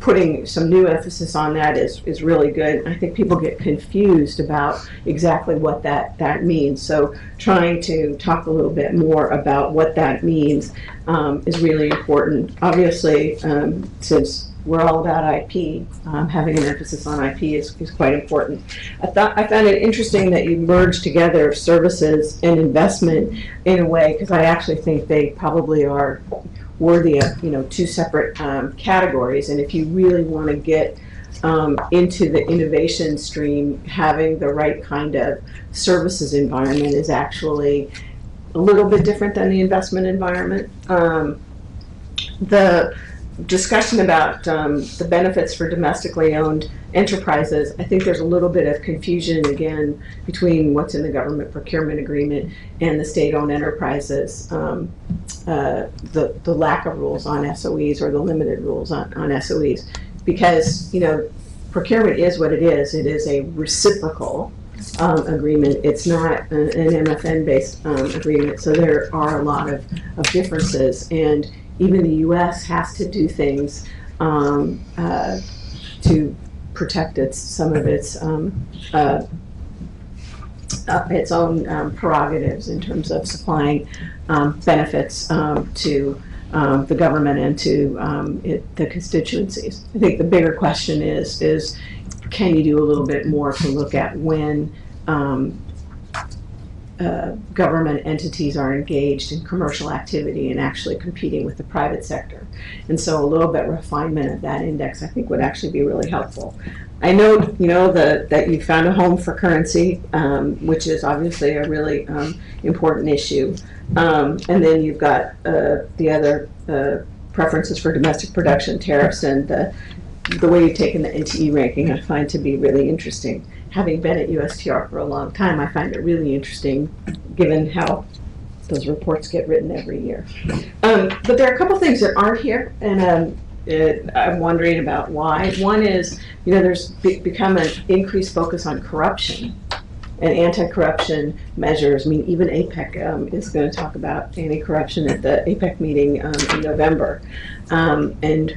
putting some new emphasis on that is really good. I think people get confused about exactly what that means. So trying to talk a little bit more about what that means is really important. Obviously, since we're all about IP, having an emphasis on IP is quite important. I found it interesting that you merged together services and investment in a way, because I actually think they probably are worthy of, you know, two separate categories. And if you really want to get into the innovation stream, having the right kind of services environment is actually a little bit different than the investment environment. The discussion about the benefits for domestically owned enterprises, I think there's a little bit of confusion again between what's in the government procurement agreement and the state-owned enterprises. The lack of rules on SOEs or the limited rules on SOEs, because, you know, procurement is what it is. It is a reciprocal agreement. It's not an MFN-based agreement, so there are a lot of differences, and even the U.S. has to do things to protect some of its own prerogatives in terms of supplying benefits to the government and to the constituencies. I think the bigger question is can you do a little bit more to look at when government entities are engaged in commercial activity and actually competing with the private sector. And so a little bit refinement of that index, I think, would actually be really helpful. I know, that you found a home for currency, which is obviously a really important issue. And then you've got the other preferences for domestic production, tariffs, and the way you've taken the NTE ranking I find to be really interesting. Having been at USTR for a long time, I find it really interesting given how those reports get written every year. But there are a couple things that aren't here, and I'm wondering about why. One is, there's become an increased focus on corruption and anti-corruption measures. I mean, even APEC is going to talk about anti-corruption at the APEC meeting in November. And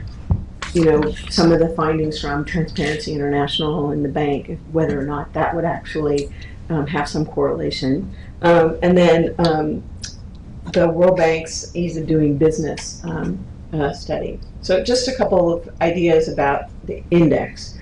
some of the findings from Transparency International and the bank, whether or not that would actually have some correlation. And then the World Bank's Ease of Doing Business study. So just a couple of ideas about the index.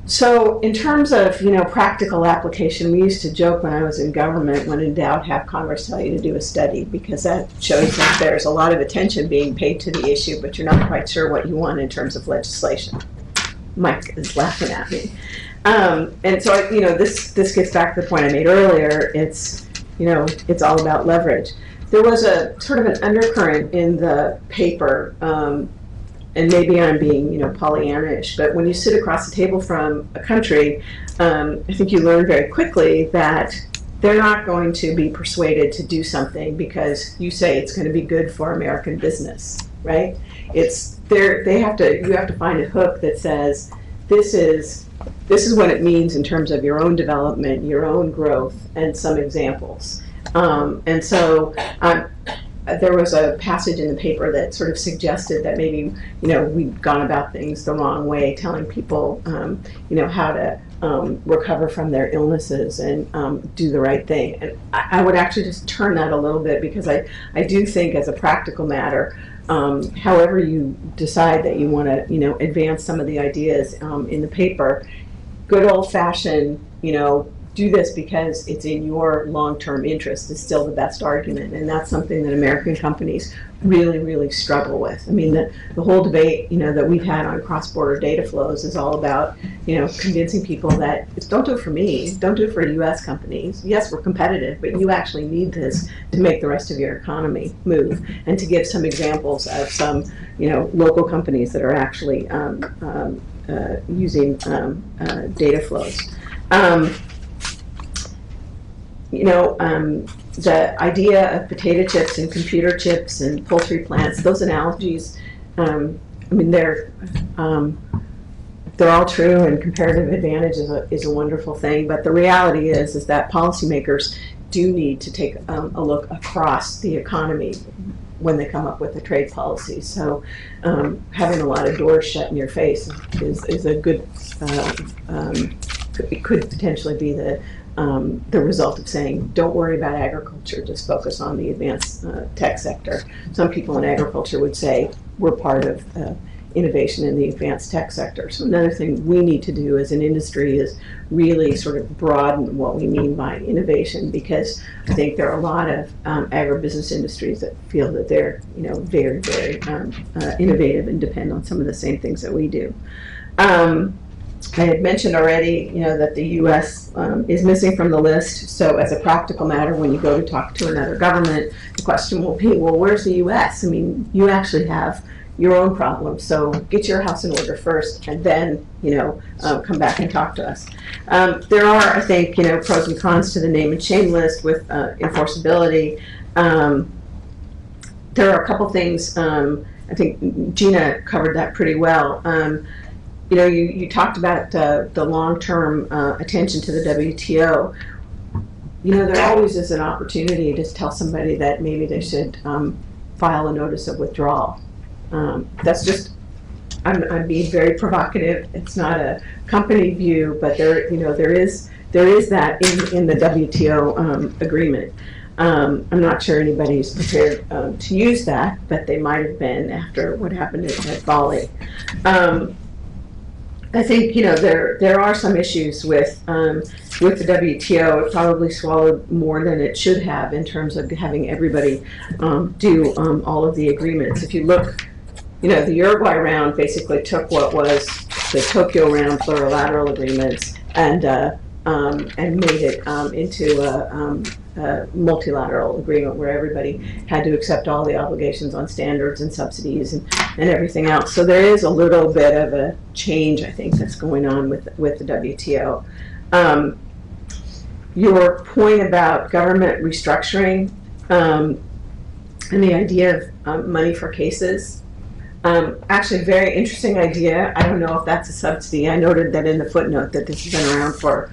So in terms of, practical application, we used to joke when I was in government, when in doubt, have Congress tell you to do a study, because that shows that there's a lot of attention being paid to the issue, but you're not quite sure what you want in terms of legislation. Mike is laughing at me. And so, this gets back to the point I made earlier. It's all about leverage. There was a sort of an undercurrent in the paper, and maybe I'm being, Pollyanna-ish, but when you sit across the table from a country, I think you learn very quickly that they're not going to be persuaded to do something because you say it's going to be good for American business, right? You have to find a hook that says this is what it means in terms of your own development, your own growth, and some examples. And so there was a passage in the paper that sort of suggested that maybe, we'd gone about things the wrong way, telling people, how to recover from their illnesses and do the right thing. And I would actually just turn that a little bit, because I do think, as a practical matter, however you decide that you want to, advance some of the ideas in the paper, good old-fashioned, do this because it's in your long-term interest is still the best argument. And that's something that American companies really, really struggle with. I mean, the whole debate, that we've had on cross-border data flows is all about, convincing people that don't do it for me, don't do it for U.S. companies. Yes, we're competitive, but you actually need this to make the rest of your economy move. And to give some examples of some, local companies that are actually using data flows. The idea of potato chips and computer chips and poultry plants, those analogies, they're all true, and comparative advantage is a wonderful thing. But the reality is that policymakers do need to take a look across the economy when they come up with a trade policy. So having a lot of doors shut in your face is a good, could potentially be the result of saying, don't worry about agriculture, just focus on the advanced tech sector. Some people in agriculture would say, we're part of innovation in the advanced tech sector. So another thing we need to do as an industry is really sort of broaden what we mean by innovation, because I think there are a lot of agribusiness industries that feel that they're, very, very innovative and depend on some of the same things that we do. I had mentioned already, that the U.S. Is missing from the list. So as a practical matter, when you go to talk to another government, the question will be, well, where's the U.S.? I mean, you actually have your own problems. So get your house in order first, and then, come back and talk to us. There are, I think, pros and cons to the name and shame list with enforceability. There are a couple things, I think Gina covered that pretty well. You talked about the long-term attention to the WTO. There always is an opportunity to tell somebody that maybe they should file a notice of withdrawal. That's just, I'm being very provocative. It's not a company view, but there is that in the WTO agreement. I'm not sure anybody's prepared to use that, but they might have been after what happened at Bali. I think there are some issues with the WTO. It probably swallowed more than it should have in terms of having everybody do all of the agreements. If you look, the Uruguay round basically took what was the Tokyo round plurilateral agreements and made it into a multilateral agreement where everybody had to accept all the obligations on standards and subsidies and everything else. So there is a little bit of a change, I think, that's going on with the WTO. Your point about government restructuring and the idea of money for cases, actually very interesting idea. I don't know if that's a subsidy. I noted that in the footnote that this has been around for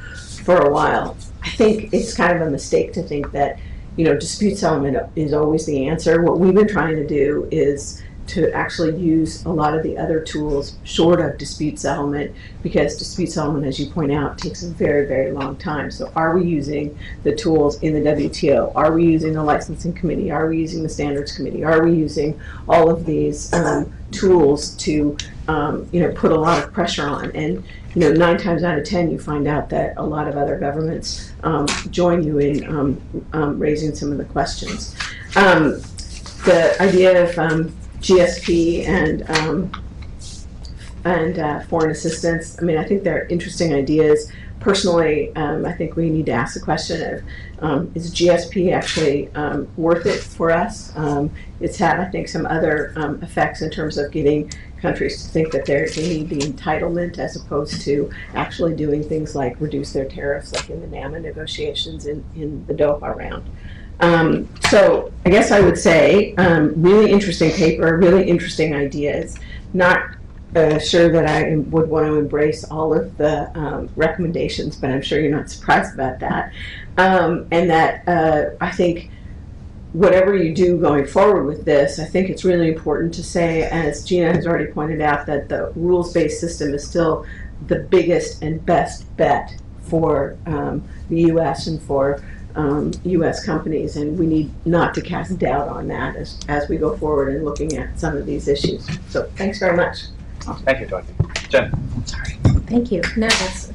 a while. I think it's kind of a mistake to think that, dispute settlement is always the answer. What we've been trying to do is to actually use a lot of the other tools short of dispute settlement, because dispute settlement, as you point out, takes a very, very long time. So are we using the tools in the WTO? Are we using the licensing committee? Are we using the standards committee? Are we using all of these tools to put a lot of pressure on? And 9 times out of 10 you find out that a lot of other governments join you in raising some of the questions. The idea of GSP and foreign assistance, I think they're interesting ideas. Personally, I think we need to ask the question of, is GSP actually worth it for us? It's had, I think, some other effects in terms of getting countries to think that they need the entitlement as opposed to actually doing things like reduce their tariffs, like in the NAMA negotiations in the Doha round. So I guess I would say really interesting paper, really interesting ideas. Not sure that I would want to embrace all of the recommendations, but I'm sure you're not surprised about that. And that I think whatever you do going forward with this, I think it's really important to say, as Gina has already pointed out, that the rules-based system is still the biggest and best bet for the U.S. and for U.S. companies, and we need not to cast doubt on that as we go forward in looking at some of these issues. So thanks very much. Thank you, Dorothy. Jen. Sorry. Thank you. No, that's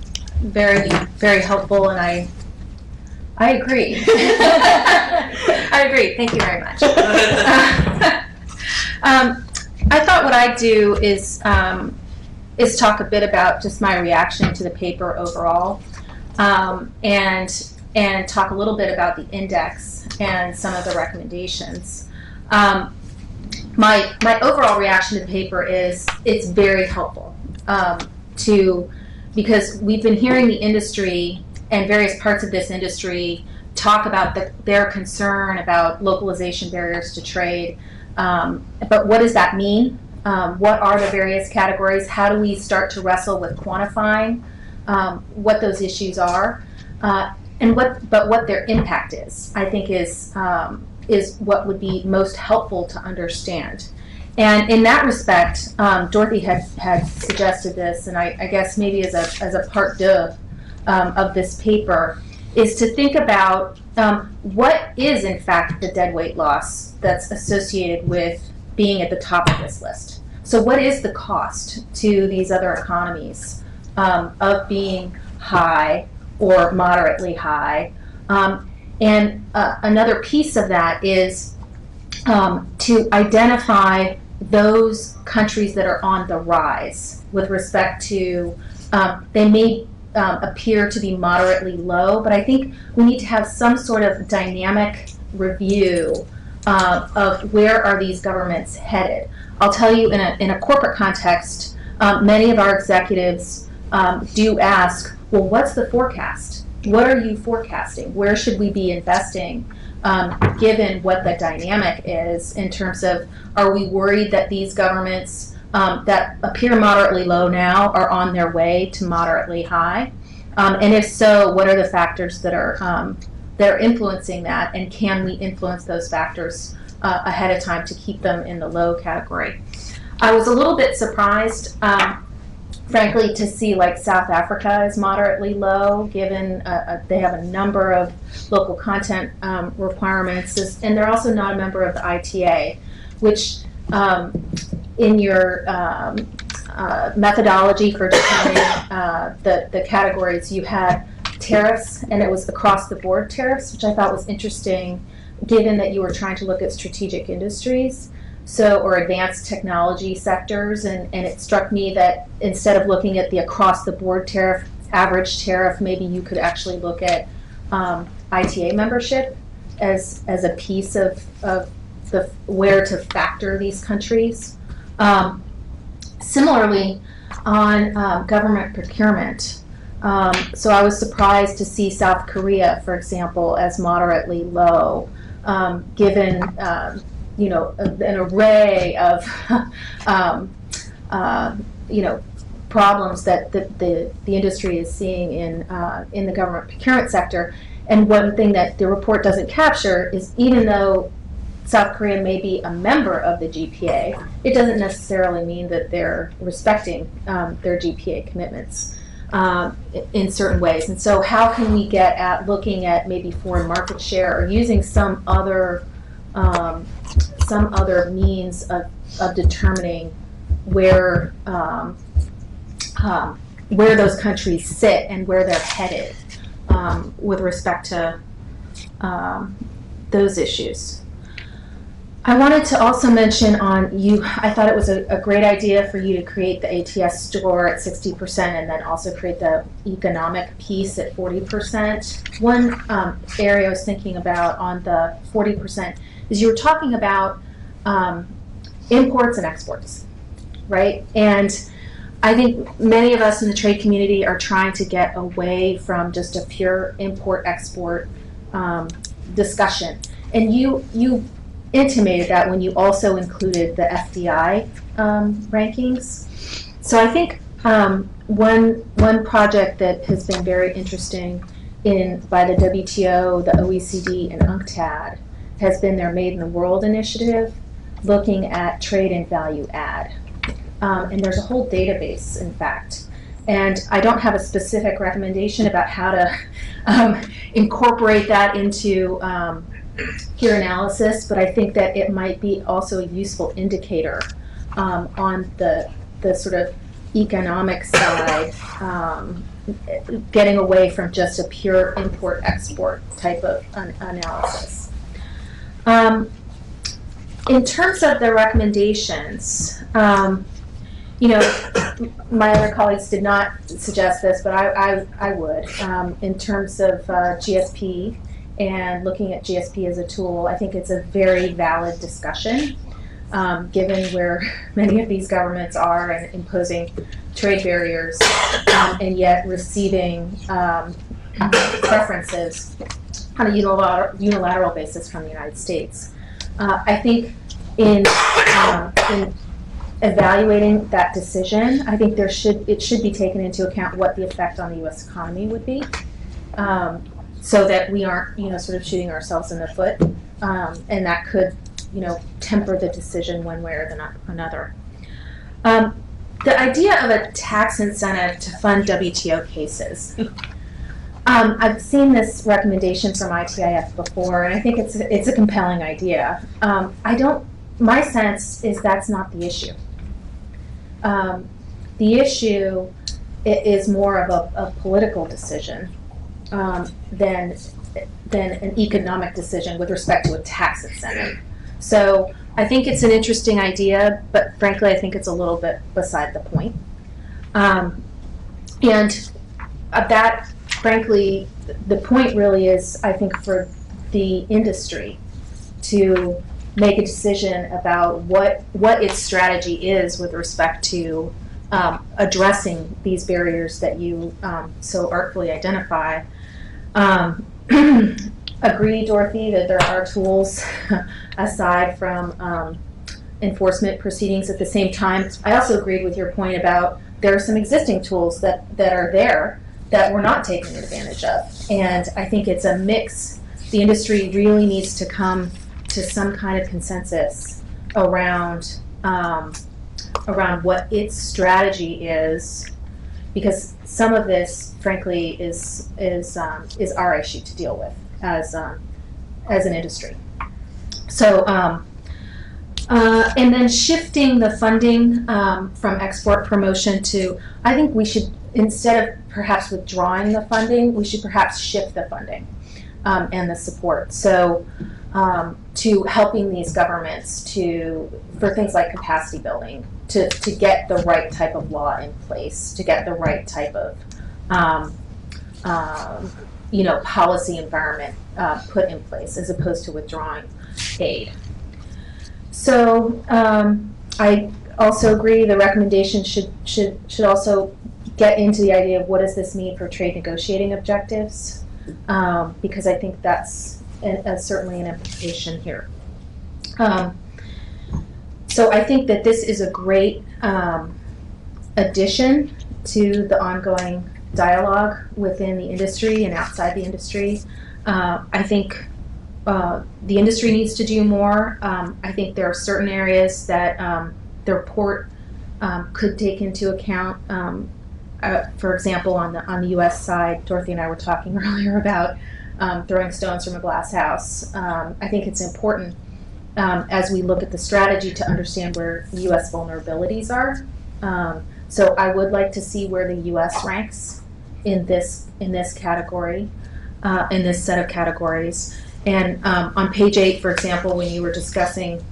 very, very helpful, and I agree. I agree. Thank you very much. I thought what I'd do is talk a bit about just my reaction to the paper overall, and talk a little bit about the index and some of the recommendations. My overall reaction to the paper is it's very helpful because we've been hearing the industry and various parts of this industry talk about their concern about localization barriers to trade. But what does that mean? What are the various categories? How do we start to wrestle with quantifying what those issues are? And what their impact is, I think, is what would be most helpful to understand. And in that respect, Dorothy had suggested this, and I guess maybe as a part deux of this paper, is to think about what is in fact the deadweight loss that's associated with being at the top of this list. So what is the cost to these other economies of being high or moderately high? And another piece of that is to identify those countries that are on the rise with respect to, they may appear to be moderately low, but I think we need to have some sort of dynamic review of where are these governments headed. I'll tell you, in a corporate context, many of our executives do ask, well, what's the forecast? What are you forecasting? Where should we be investing, given what the dynamic is in terms of, are we worried that these governments that appear moderately low now are on their way to moderately high? And if so, what are the factors that are influencing that, and can we influence those factors ahead of time to keep them in the low category? I was a little bit surprised, frankly, to see like South Africa is moderately low, given they have a number of local content requirements, and they're also not a member of the ITA, which in your methodology for determining the categories. You had tariffs, and it was across the board tariffs, which I thought was interesting, given that you were trying to look at strategic industries, or advanced technology sectors, and it struck me that instead of looking at the across the board tariff, average tariff, maybe you could actually look at ITA membership as a piece of the where to factor these countries. Similarly, on government procurement, so I was surprised to see South Korea, for example, as moderately low, given an array of problems that the industry is seeing in the government procurement sector. And one thing that the report doesn't capture is, even though South Korea may be a member of the GPA, it doesn't necessarily mean that they're respecting their GPA commitments in certain ways. And so how can we get at looking at maybe foreign market share, or using some other means of determining where those countries sit and where they're headed with respect to those issues. I wanted to also mention I thought it was a great idea for you to create the ATS score at 60% and then also create the economic piece at 40%. One area I was thinking about on the 40% is you were talking about imports and exports, right? And I think many of us in the trade community are trying to get away from just a pure import-export discussion. And you intimated that when you also included the FDI rankings. So I think one project that has been very interesting by the WTO, the OECD, and UNCTAD has been their Made in the World initiative, looking at trade and value add. And there's a whole database, in fact. And I don't have a specific recommendation about how to incorporate that into peer analysis, but I think that it might be also a useful indicator on the sort of economic side, getting away from just a pure import-export type of analysis. In terms of the recommendations, my other colleagues did not suggest this, but I would. In terms of GSP and looking at GSP as a tool, I think it's a very valid discussion, given where many of these governments are and imposing trade barriers, and yet receiving preferences on a unilateral basis from the United States. I think in evaluating that decision, I think it should be taken into account what the effect on the U.S. economy would be, so that we aren't, sort of shooting ourselves in the foot, and that could, temper the decision one way or another. The idea of a tax incentive to fund WTO cases. I've seen this recommendation from ITIF before, and I think it's a compelling idea. My sense is that's not the issue. The issue is more of a political decision than an economic decision with respect to a tax incentive. So I think it's an interesting idea, but frankly, I think it's a little bit beside the point. And that, frankly, the point really is, I think, for the industry to make a decision about what its strategy is with respect to addressing these barriers that you so artfully identify. Agree, Dorothy, that there are tools aside from enforcement proceedings. At the same time, I also agreed with your point about there are some existing tools that are there that we're not taking advantage of. And I think it's a mix. The industry really needs to come to some kind of consensus around what its strategy is, because some of this, frankly, is our issue to deal with as an industry. So And then shifting the funding from export promotion to, I think we should, instead of perhaps withdrawing the funding, we should perhaps shift the funding and the support. So to helping these governments for things like capacity building, to get the right type of law in place, to get the right type of policy environment put in place, as opposed to withdrawing aid. So I also agree the recommendation should also get into the idea of what does this mean for trade negotiating objectives, because I think that's certainly an implication here. So I think that this is a great addition to the ongoing dialogue within the industry and outside the industry. I think the industry needs to do more. I think there are certain areas that the report could take into account. For example, on the U.S. side, Dorothy and I were talking earlier about throwing stones from a glass house. I think it's important as we look at the strategy to understand where U.S. vulnerabilities are. So I would like to see where the U.S. ranks in this category, in this set of categories. And on page 8, for example, when you were discussing,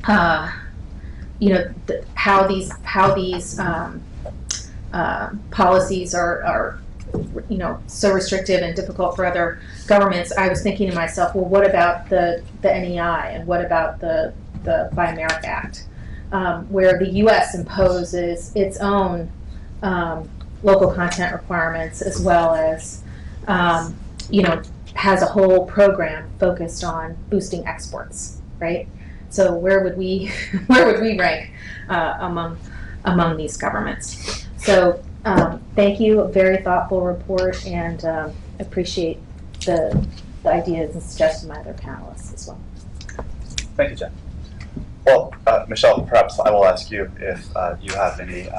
how these policies are so restrictive and difficult for other governments, I was thinking to myself, well, what about the NEI, and what about the Buy America Act, where the U.S. imposes its own local content requirements, as well as has a whole program focused on boosting exports, right? So where would we rank among these governments? So thank you, a very thoughtful report, and appreciate the ideas and suggestions by other panelists as well. Thank you, Jen. Well, Michelle, perhaps I will ask you if you have any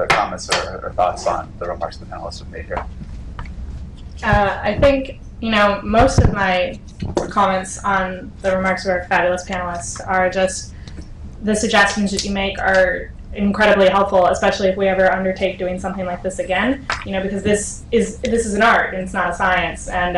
comments or thoughts on the remarks the panelists have made here. I think, most of my comments on the remarks of our fabulous panelists are just the suggestions that you make are incredibly helpful, especially if we ever undertake doing something like this again, because this is an art and it's not a science, and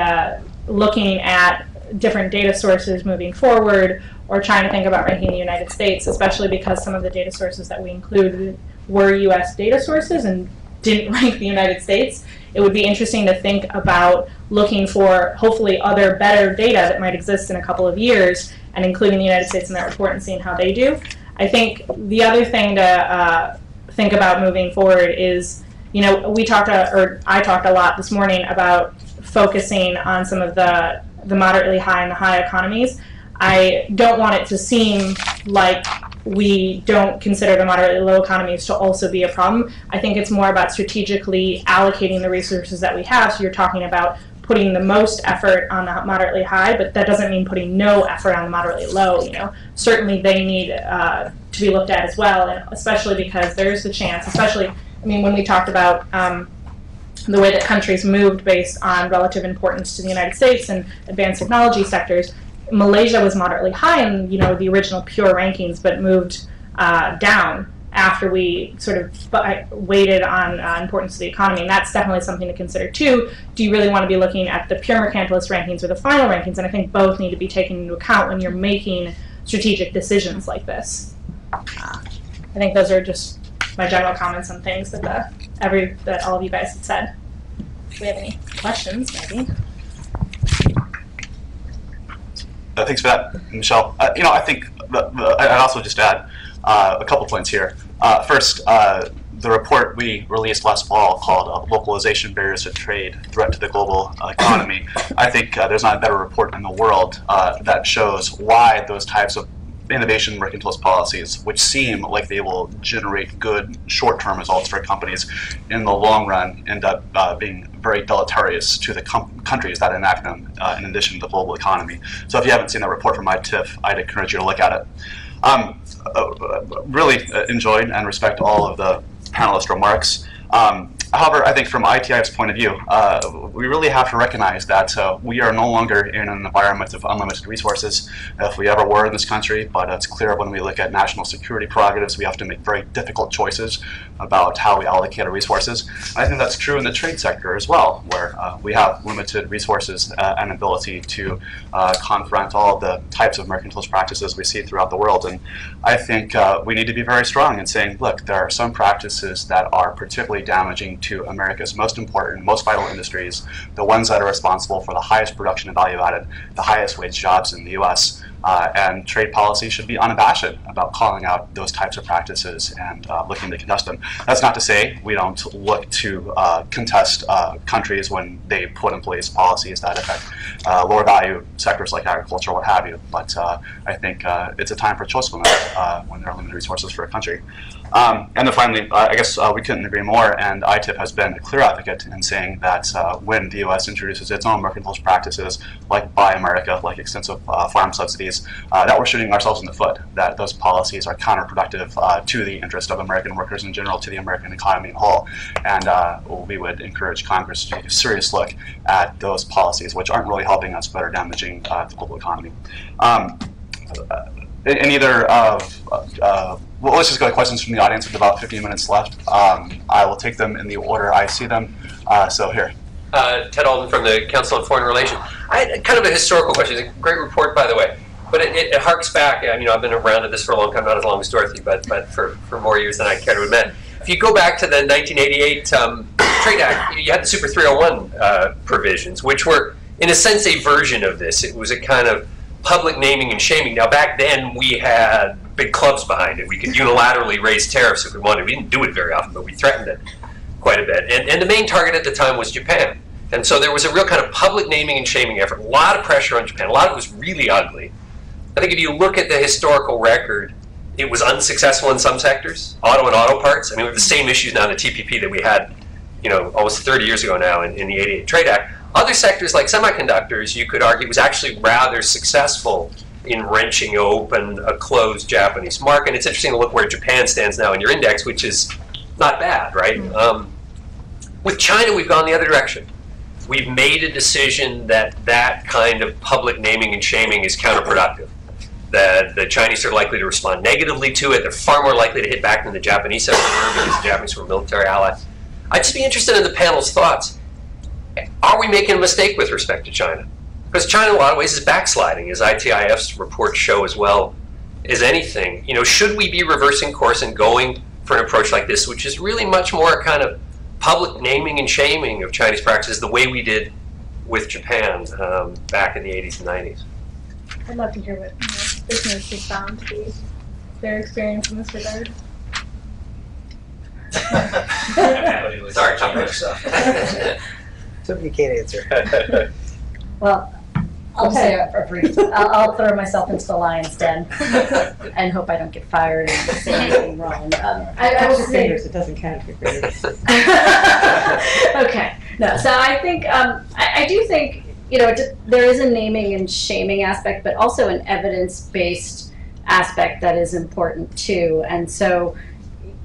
looking at different data sources moving forward, or trying to think about ranking the United States, especially because some of the data sources that we included were US data sources and didn't rank the United States. It would be interesting to think about looking for hopefully other better data that might exist in a couple of years and including the United States in that report and seeing how they do. I think the other thing to think about moving forward is, I talked a lot this morning about focusing on some of the moderately high and the high economies. I don't want it to seem like we don't consider the moderately low economies to also be a problem. I think it's more about strategically allocating the resources that we have. So you're talking about putting the most effort on the moderately high, but that doesn't mean putting no effort on the moderately low. Certainly they need to be looked at as well, and especially because there's the chance, when we talked about the way that countries moved based on relative importance to the United States and advanced technology sectors. Malaysia was moderately high in the original pure rankings, but moved down after we sort of weighted on importance to the economy, and that's definitely something to consider too. Do you really want to be looking at the pure mercantilist rankings or the final rankings? And I think both need to be taken into account when you're making strategic decisions like this. I think those are just my general comments on things that all of you guys had said. If we have any questions, maybe. Thanks for that, Michelle. I think I'd also just add a couple points here. First, the report we released last fall called Localization Barriers to Trade, Threat to the Global Economy. I think there's not a better report in the world that shows why those types of innovation mercantilist policies, which seem like they will generate good short-term results for companies, in the long run end up being very deleterious to the countries that enact them, in addition to the global economy. So if you haven't seen that report from ITIF, I'd encourage you to look at it. Really enjoyed and respect all of the panelist remarks. However, I think from ITIF's point of view, we really have to recognize that we are no longer in an environment of unlimited resources, if we ever were in this country, but it's clear when we look at national security prerogatives, we have to make very difficult choices about how we allocate our resources. I think that's true in the trade sector as well, where we have limited resources and ability to confront all of the types of mercantilist practices we see throughout the world. And I think we need to be very strong in saying, look, there are some practices that are particularly damaging to America's most important, most vital industries, the ones that are responsible for the highest production and value added, the highest wage jobs in the US. And trade policy should be unabashed about calling out those types of practices and looking to contest them. That's not to say we don't look to contest countries when they put in place policies that affect lower value sectors like agriculture, what have you. But I think it's a time for choicefulness when there are limited resources for a country. And then finally, I guess we couldn't agree more, and ITIF has been a clear advocate in saying that when the U.S. introduces its own mercantilist practices, like Buy America, like extensive farm subsidies, that we're shooting ourselves in the foot, that those policies are counterproductive to the interest of American workers in general, to the American economy in whole. And we would encourage Congress to take a serious look at those policies, which aren't really helping us, but are damaging the global economy. Well, let's just go to questions from the audience with about 15 minutes left. I will take them in the order I see them. So here. Ted Alden from the Council on Foreign Relations. I had kind of a historical question. It's a great report, by the way. But it harks back. You know, I've been around at this for a long time, not as long as Dorothy, but for more years than I care to admit. If you go back to the 1988 Trade Act, you had the Super 301 provisions, which were, in a sense, a version of this. It was a kind of public naming and shaming. Now, back then, we had big clubs behind it. We could unilaterally raise tariffs if we wanted. We didn't do it very often, but we threatened it quite a bit. And the main target at the time was Japan. And so there was a real kind of public naming and shaming effort. A lot of pressure on Japan. A lot of it was really ugly. I think if you look at the historical record, it was unsuccessful in some sectors, auto and auto parts. I mean, we have the same issues now in the TPP that we had, you know, almost 30 years ago now in the 88 Trade Act. Other sectors like semiconductors, you could argue, was actually rather successful in wrenching open a closed Japanese market. It's interesting to look where Japan stands now in your index, which is not bad, right? With China, we've gone the other direction. We've made a decision that that kind of public naming and shaming is counterproductive. That the Chinese are likely to respond negatively to it. They're far more likely to hit back than the Japanese ever were, because the Japanese were a military ally. I'd just be interested in the panel's thoughts. Are we making a mistake with respect to China? Because China, in a lot of ways, is backsliding, as ITIF's reports show as well as anything. You know, should we be reversing course and going for an approach like this, which is really much more a kind of public naming and shaming of Chinese practices, the way we did with Japan back in the 80s and 90s? I'd love to hear what business has found to be their experience in this regard. Sorry, John. Somebody can't answer. Well, I'll say a brief. I'll throw myself into the lion's den and hope I don't get fired and say anything wrong. I Touch will your say, fingers, it doesn't count if you're fingers. okay. No, so I think I do think, you know, there is a naming and shaming aspect, but also an evidence-based aspect that is important too. And so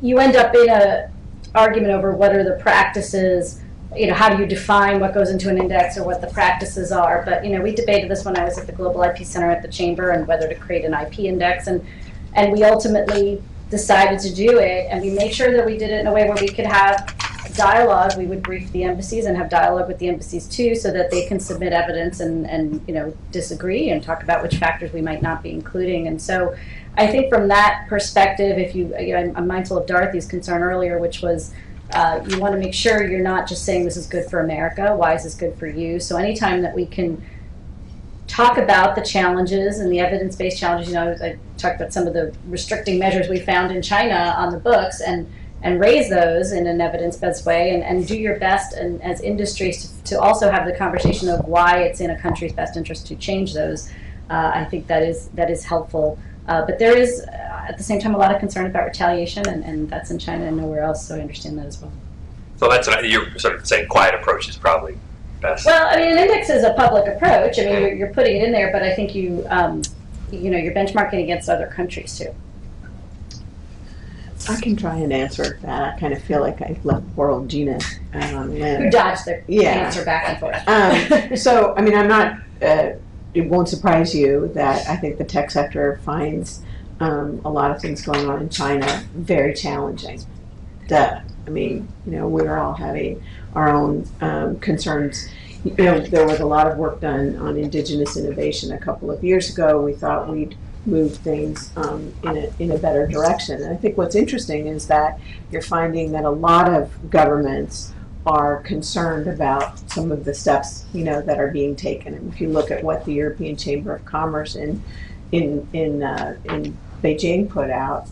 you end up in a argument over what are the practices. You know, how do you define what goes into an index or what the practices are? But, you know, we debated this when I was at the Global IP Center at the Chamber and whether to create an IP index. And we ultimately decided to do it. And we made sure that we did it in a way where we could have dialogue. We would brief the embassies and have dialogue with the embassies too, so that they can submit evidence and you know, disagree and talk about which factors we might not be including. And so I think from that perspective, if you know, I'm mindful of Dorothy's concern earlier, which was, you want to make sure you're not just saying this is good for America, why is this good for you? So anytime that we can talk about the challenges and the evidence-based challenges, you know, I talked about some of the restricting measures we found in China on the books and raise those in an evidence-based way and do your best and as industries to also have the conversation of why it's in a country's best interest to change those. I think that is helpful. But there is, at the same time, a lot of concern about retaliation, and that's in China and nowhere else, so I understand that as well. So that's what you're sort of saying, quiet approach is probably best. Well, I mean, an index is a public approach. I mean, you're putting it in there, but I think you know, you're benchmarking against other countries too. I can try and answer that. I kind of feel like I left poor old Gina out on a limb. Who dodged the Yeah. answer back and forth. So, I mean, I'm not, it won't surprise you that I think the tech sector finds a lot of things going on in China very challenging. Duh. I mean, we're all having our own concerns. There was a lot of work done on indigenous innovation a couple of years ago. We thought we'd move things in a better direction. And I think what's interesting is that you're finding that a lot of governments are concerned about some of the steps that are being taken. And if you look at what the European Chamber of Commerce in Beijing put out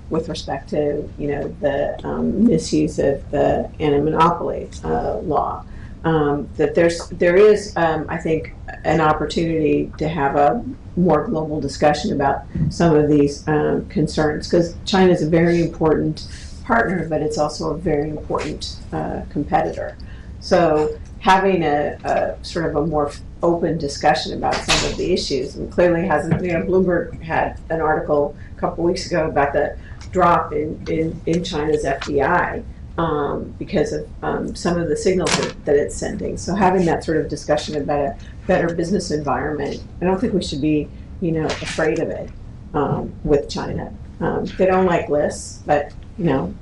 with respect to the misuse of the anti-monopoly law, that there is I think an opportunity to have a more global discussion about some of these concerns, because China is a very important partner, but it's also a very important competitor. So having a sort of a more open discussion about some of the issues, and clearly hasn't, Bloomberg had an article a couple weeks ago about the drop in China's FDI because of some of the signals that it's sending. So having that sort of discussion about a better business environment, I don't think we should be, afraid of it with China. They don't like lists, but if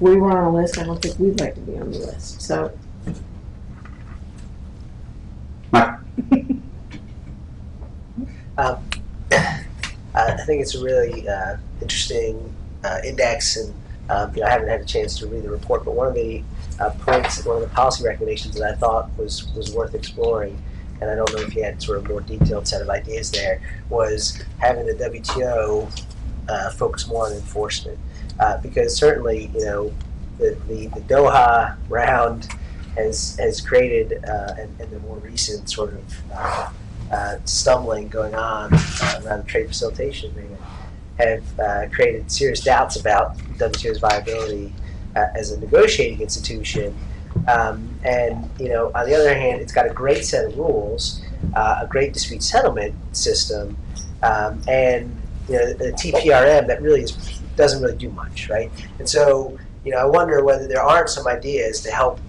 we were on a list, I don't think we'd like to be on the list. So. I think it's a really interesting index, and I haven't had a chance to read the report, but one of the points, one of the policy recommendations that I thought was worth exploring, and I don't know if you had sort of more detailed set of ideas there, was having the WTO focus more on enforcement, because certainly the Doha round has created, and the more recent sort of stumbling going on around the trade facilitation agreement have created serious doubts about WTO's viability as a negotiating institution. And on the other hand, it's got a great set of rules, a great dispute settlement system, and the TPRM that really doesn't really do much, right? And so I wonder whether there aren't some ideas to help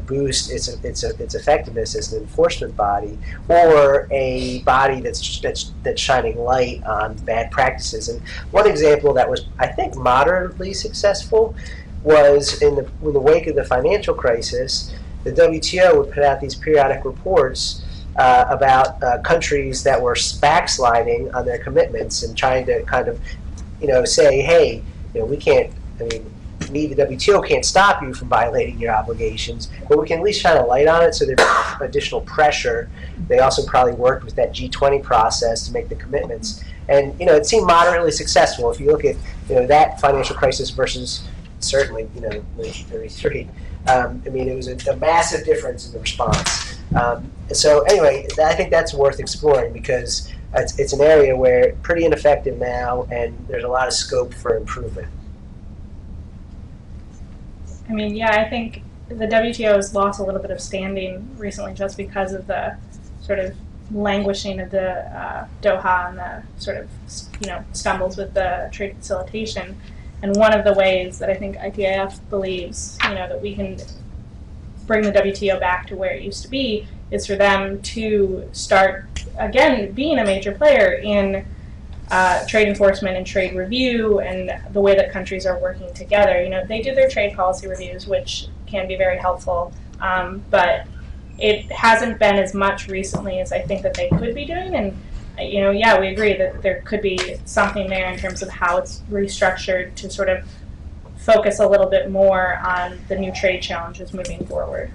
boost its effectiveness as an enforcement body, or a body that's shining light on bad practices. And one example that was, I think, moderately successful was in the wake of the financial crisis. The WTO would put out these periodic reports about countries that were backsliding on their commitments and trying to kind of say, hey, we can't. We, the WTO, can't stop you from violating your obligations, but we can at least shine a light on it so there's additional pressure. They also probably worked with that G20 process to make the commitments. And, it seemed moderately successful. If you look at, that financial crisis versus certainly, 1933, it was a massive difference in the response. So anyway, I think that's worth exploring, because it's an area where it's pretty ineffective now, and there's a lot of scope for improvement. I think the WTO has lost a little bit of standing recently just because of the sort of languishing of the Doha and the sort of, stumbles with the trade facilitation. And one of the ways that I think ITIF believes, that we can bring the WTO back to where it used to be is for them to start, again, being a major player in trade enforcement and trade review, and the way that countries are working together. They do their trade policy reviews, which can be very helpful, but it hasn't been as much recently as I think that they could be doing. And we agree that there could be something there in terms of how it's restructured to sort of focus a little bit more on the new trade challenges moving forward.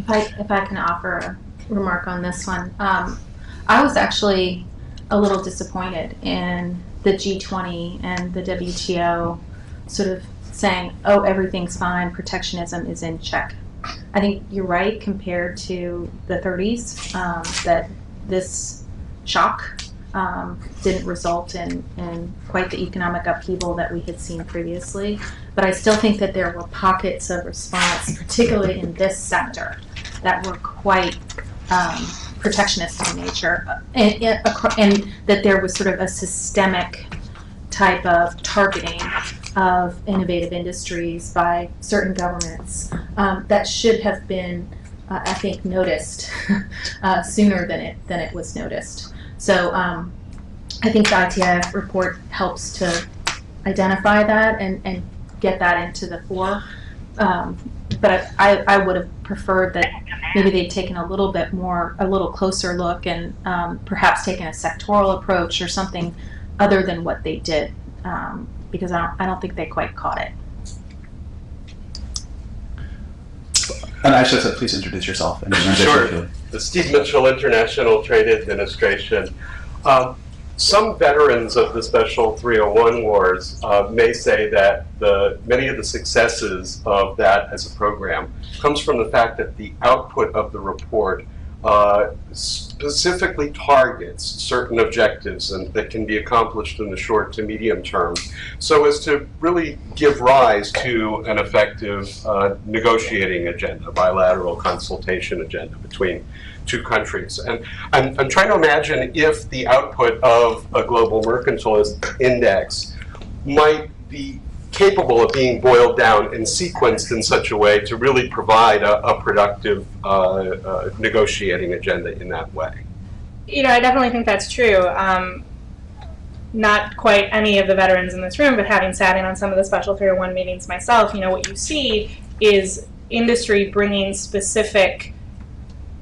If I can offer a remark on this one, I was actually a little disappointed in the G20 and the WTO sort of saying, oh, everything's fine, protectionism is in check. I think you're right, compared to the 30s, that this shock didn't result in quite the economic upheaval that we had seen previously. But I still think that there were pockets of response, particularly in this sector, that were quite protectionist in nature, and that there was sort of a systemic type of targeting of innovative industries by certain governments that should have been, I think, noticed sooner than it was noticed. So I think the ITIF report helps to identify that and get that into the fore. But I would have preferred that maybe they'd taken a little closer look and perhaps taken a sectoral approach or something other than what they did, because I don't think they quite caught it. And I should have said, please introduce yourself. And Sure. The Steve Mitchell International Trade Administration. Some veterans of the Special 301 wars may say that many of the successes of that as a program comes from the fact that the output of the report specifically targets certain objectives that can be accomplished in the short to medium term, so as to really give rise to an effective negotiating agenda, bilateral consultation agenda between two countries. And I'm trying to imagine if the output of a global mercantilist index might be capable of being boiled down and sequenced in such a way to really provide a productive negotiating agenda in that way. You know, I definitely think that's true. Not quite any of the veterans in this room, but having sat in on some of the Special 301 meetings myself, you know, what you see is industry bringing specific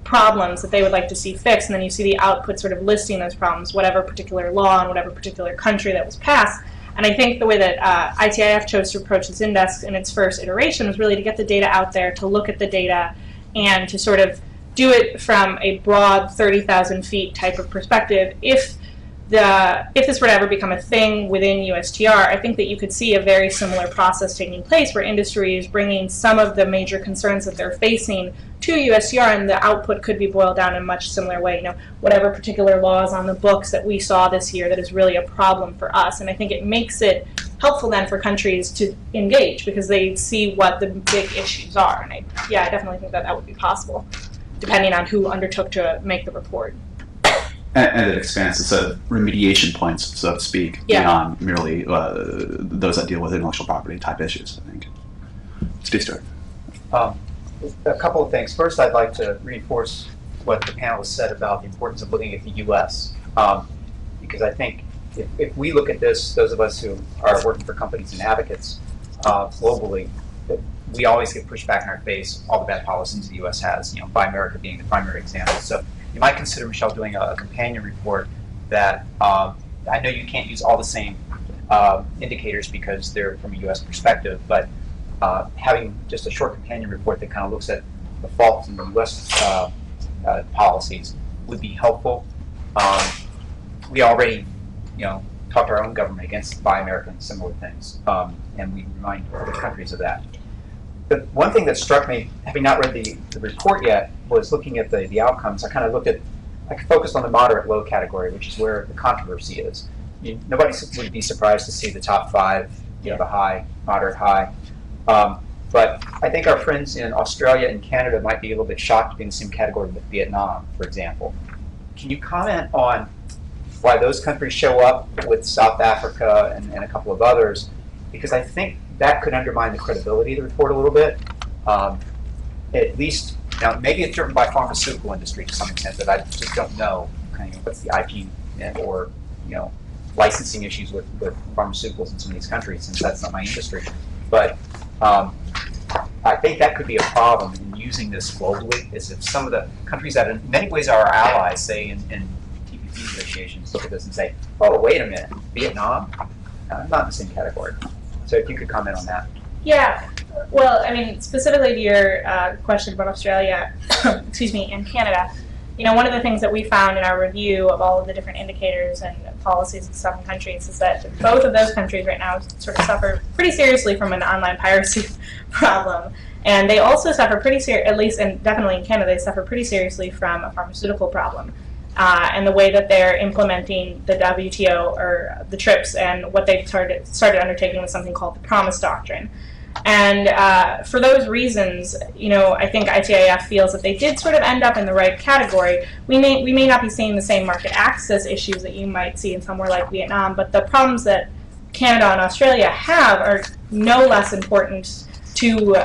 problems that they would like to see fixed, and then you see the output sort of listing those problems, whatever particular law in whatever particular country that was passed. And I think the way that ITIF chose to approach this index in its first iteration was really to get the data out there, to look at the data, and to sort of do it from a broad 30,000 feet type of perspective. If this were to ever become a thing within USTR, I think that you could see a very similar process taking place where industry is bringing some of the major concerns that they're facing to USTR, and the output could be boiled down in a much similar way. You know, whatever particular laws on the books that we saw this year that is really a problem for us. And I think it makes it helpful then for countries to engage because they see what the big issues are. And I definitely think that that would be possible, depending on who undertook to make the report. And it expands the set of remediation points, so to speak, beyond merely those that deal with intellectual property type issues, I think. Steve. A couple of things. First, I'd like to reinforce what the panelists said about the importance of looking at the U.S. Because I think if we look at this, those of us who are working for companies and advocates globally, we always get pushed back in our face all the bad policies the U.S. has, you know, Buy America being the primary example. So you might consider, Michelle, doing a companion report that I know you can't use all the same indicators because they're from a U.S. perspective, but having just a short companion report that kind of looks at the faults in the U.S. Policies would be helpful. We already, you know, talked our own government against Buy America and similar things, and we remind other countries of that. But one thing that struck me, having not read the report yet, was looking at the outcomes. I focused on the moderate low category, which is where the controversy is. Nobody would be surprised to see the top five, you know, the high, moderate, high. But I think our friends in Australia and Canada might be a little bit shocked to be in the same category with Vietnam, for example. Can you comment on why those countries show up with South Africa and a couple of others? Because I think that could undermine the credibility of the report a little bit. At least, now maybe it's driven by pharmaceutical industry to some extent, that I just don't know kind of what's the IP or, you know, licensing issues with pharmaceuticals in some of these countries, since that's not my industry. But I think that could be a problem in using this globally, is if some of the countries that in many ways are our allies, say in TPP negotiations, look at this and say, oh, wait a minute, Vietnam? Not in the same category. So if you could comment on that. Yeah, well, I mean, specifically to your question about Australia, excuse me, and Canada, you know, one of the things that we found in our review of all of the different indicators and policies of 7 countries is that both of those countries right now sort of suffer pretty seriously from an online piracy problem. And they also suffer at least, and definitely in Canada, they suffer pretty seriously from a pharmaceutical problem. And the way that they're implementing the WTO or the TRIPS, and what they've started undertaking was something called the Promise Doctrine. And for those reasons, you know, I think ITIF feels that they did sort of end up in the right category. We may not be seeing the same market access issues that you might see in somewhere like Vietnam, but the problems that Canada and Australia have are no less important to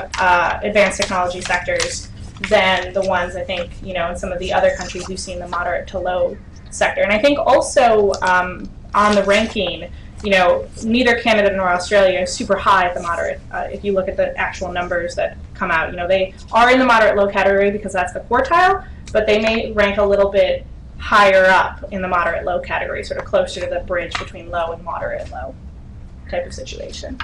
advanced technology sectors than the ones, I think, you know, in some of the other countries we've seen the moderate to low sector. And I think also on the ranking, you know, neither Canada nor Australia is super high at the moderate. If you look at the actual numbers that come out, you know, they are in the moderate low category because that's the quartile, but they may rank a little bit higher up in the moderate low category, sort of closer to the bridge between low and moderate low type of situation.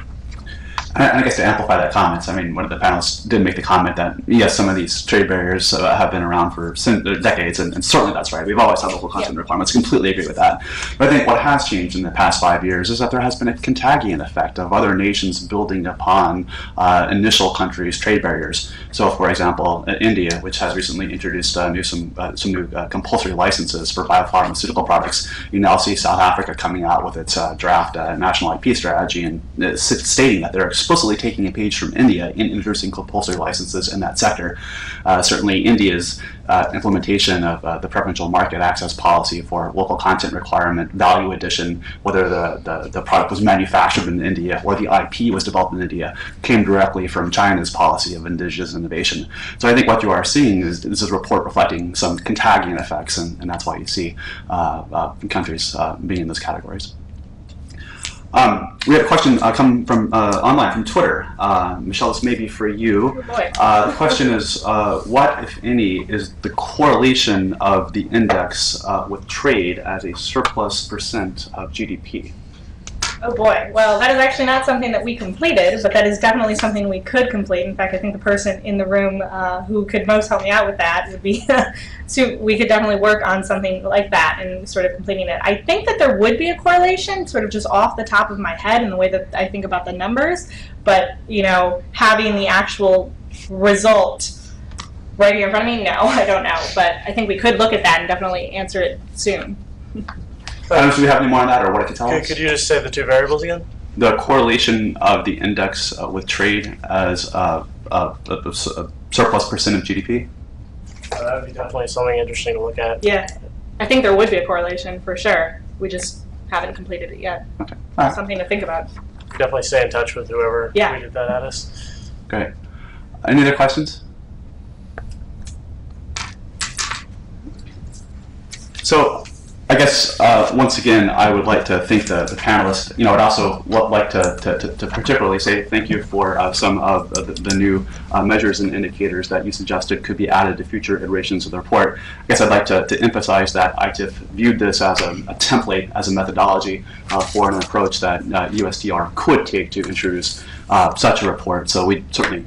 And I guess to amplify that comment, I mean, one of the panelists did make the comment that, yes, some of these trade barriers have been around for decades, and certainly that's right. We've always had local content requirements. Completely agree with that. But I think what has changed in the past 5 years is that there has been a contagion effect of other nations building upon initial countries' trade barriers. So, for example, India, which has recently introduced some new compulsory licenses for biopharmaceutical products, you now see South Africa coming out with its draft national IP strategy and stating that they're explicitly taking a page from India in introducing compulsory licenses in that sector. Certainly India's implementation of the preferential market access policy for local content requirement, value addition, whether the product was manufactured in India or the IP was developed in India, came directly from China's policy of indigenous innovation. So I think what you are seeing is this is a report reflecting some contagion effects, and that's why you see countries being in those categories. We have a question coming from online from Twitter. Michelle, this may be for you. The question is, what, if any, is the correlation of the index with trade as a surplus % of GDP? Oh boy, well that is actually not something that we completed, but that is definitely something we could complete. In fact, I think the person in the room who could most help me out with that would be, so we could definitely work on something like that and sort of completing it. I think that there would be a correlation, sort of just off the top of my head in the way that I think about the numbers, but you know, having the actual result right here in front of me, no, I don't know, but I think we could look at that and definitely answer it soon. I don't know if we have any more on that or what it could tell us. Could you just say the two variables again? The correlation of the index with trade as a surplus % of GDP? That would be definitely something interesting to look at. Yeah, I think there would be a correlation for sure. We just haven't completed it yet. Okay. All right. Something to think about. Definitely stay in touch with whoever Yeah. tweeted that at us. Great. Any other questions? So, I guess once again, I would like to thank the panelists. You know, I'd also like to particularly say thank you for some of the new measures and indicators that you suggested could be added to future iterations of the report. I guess I'd like to emphasize that ITIF viewed this as a template, as a methodology for an approach that USTR could take to introduce such a report. So we certainly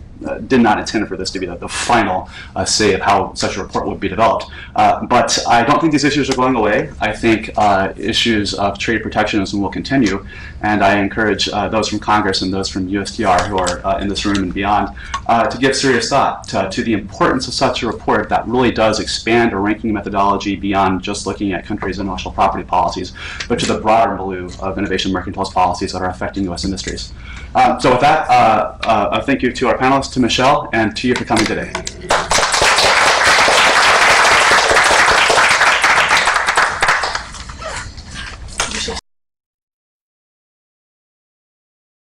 did not intend for this to be the final say of how such a report would be developed. But I don't think these issues are going away. I think issues of trade protectionism will continue, and I encourage those from Congress and those from USTR who are in this room and beyond to give serious thought to the importance of such a report that really does expand a ranking methodology beyond just looking at countries' intellectual property policies, but to the broader milieu of innovation mercantilist policies that are affecting U.S. industries. So with that, thank you to our panelists, to Michelle, and to you for coming today.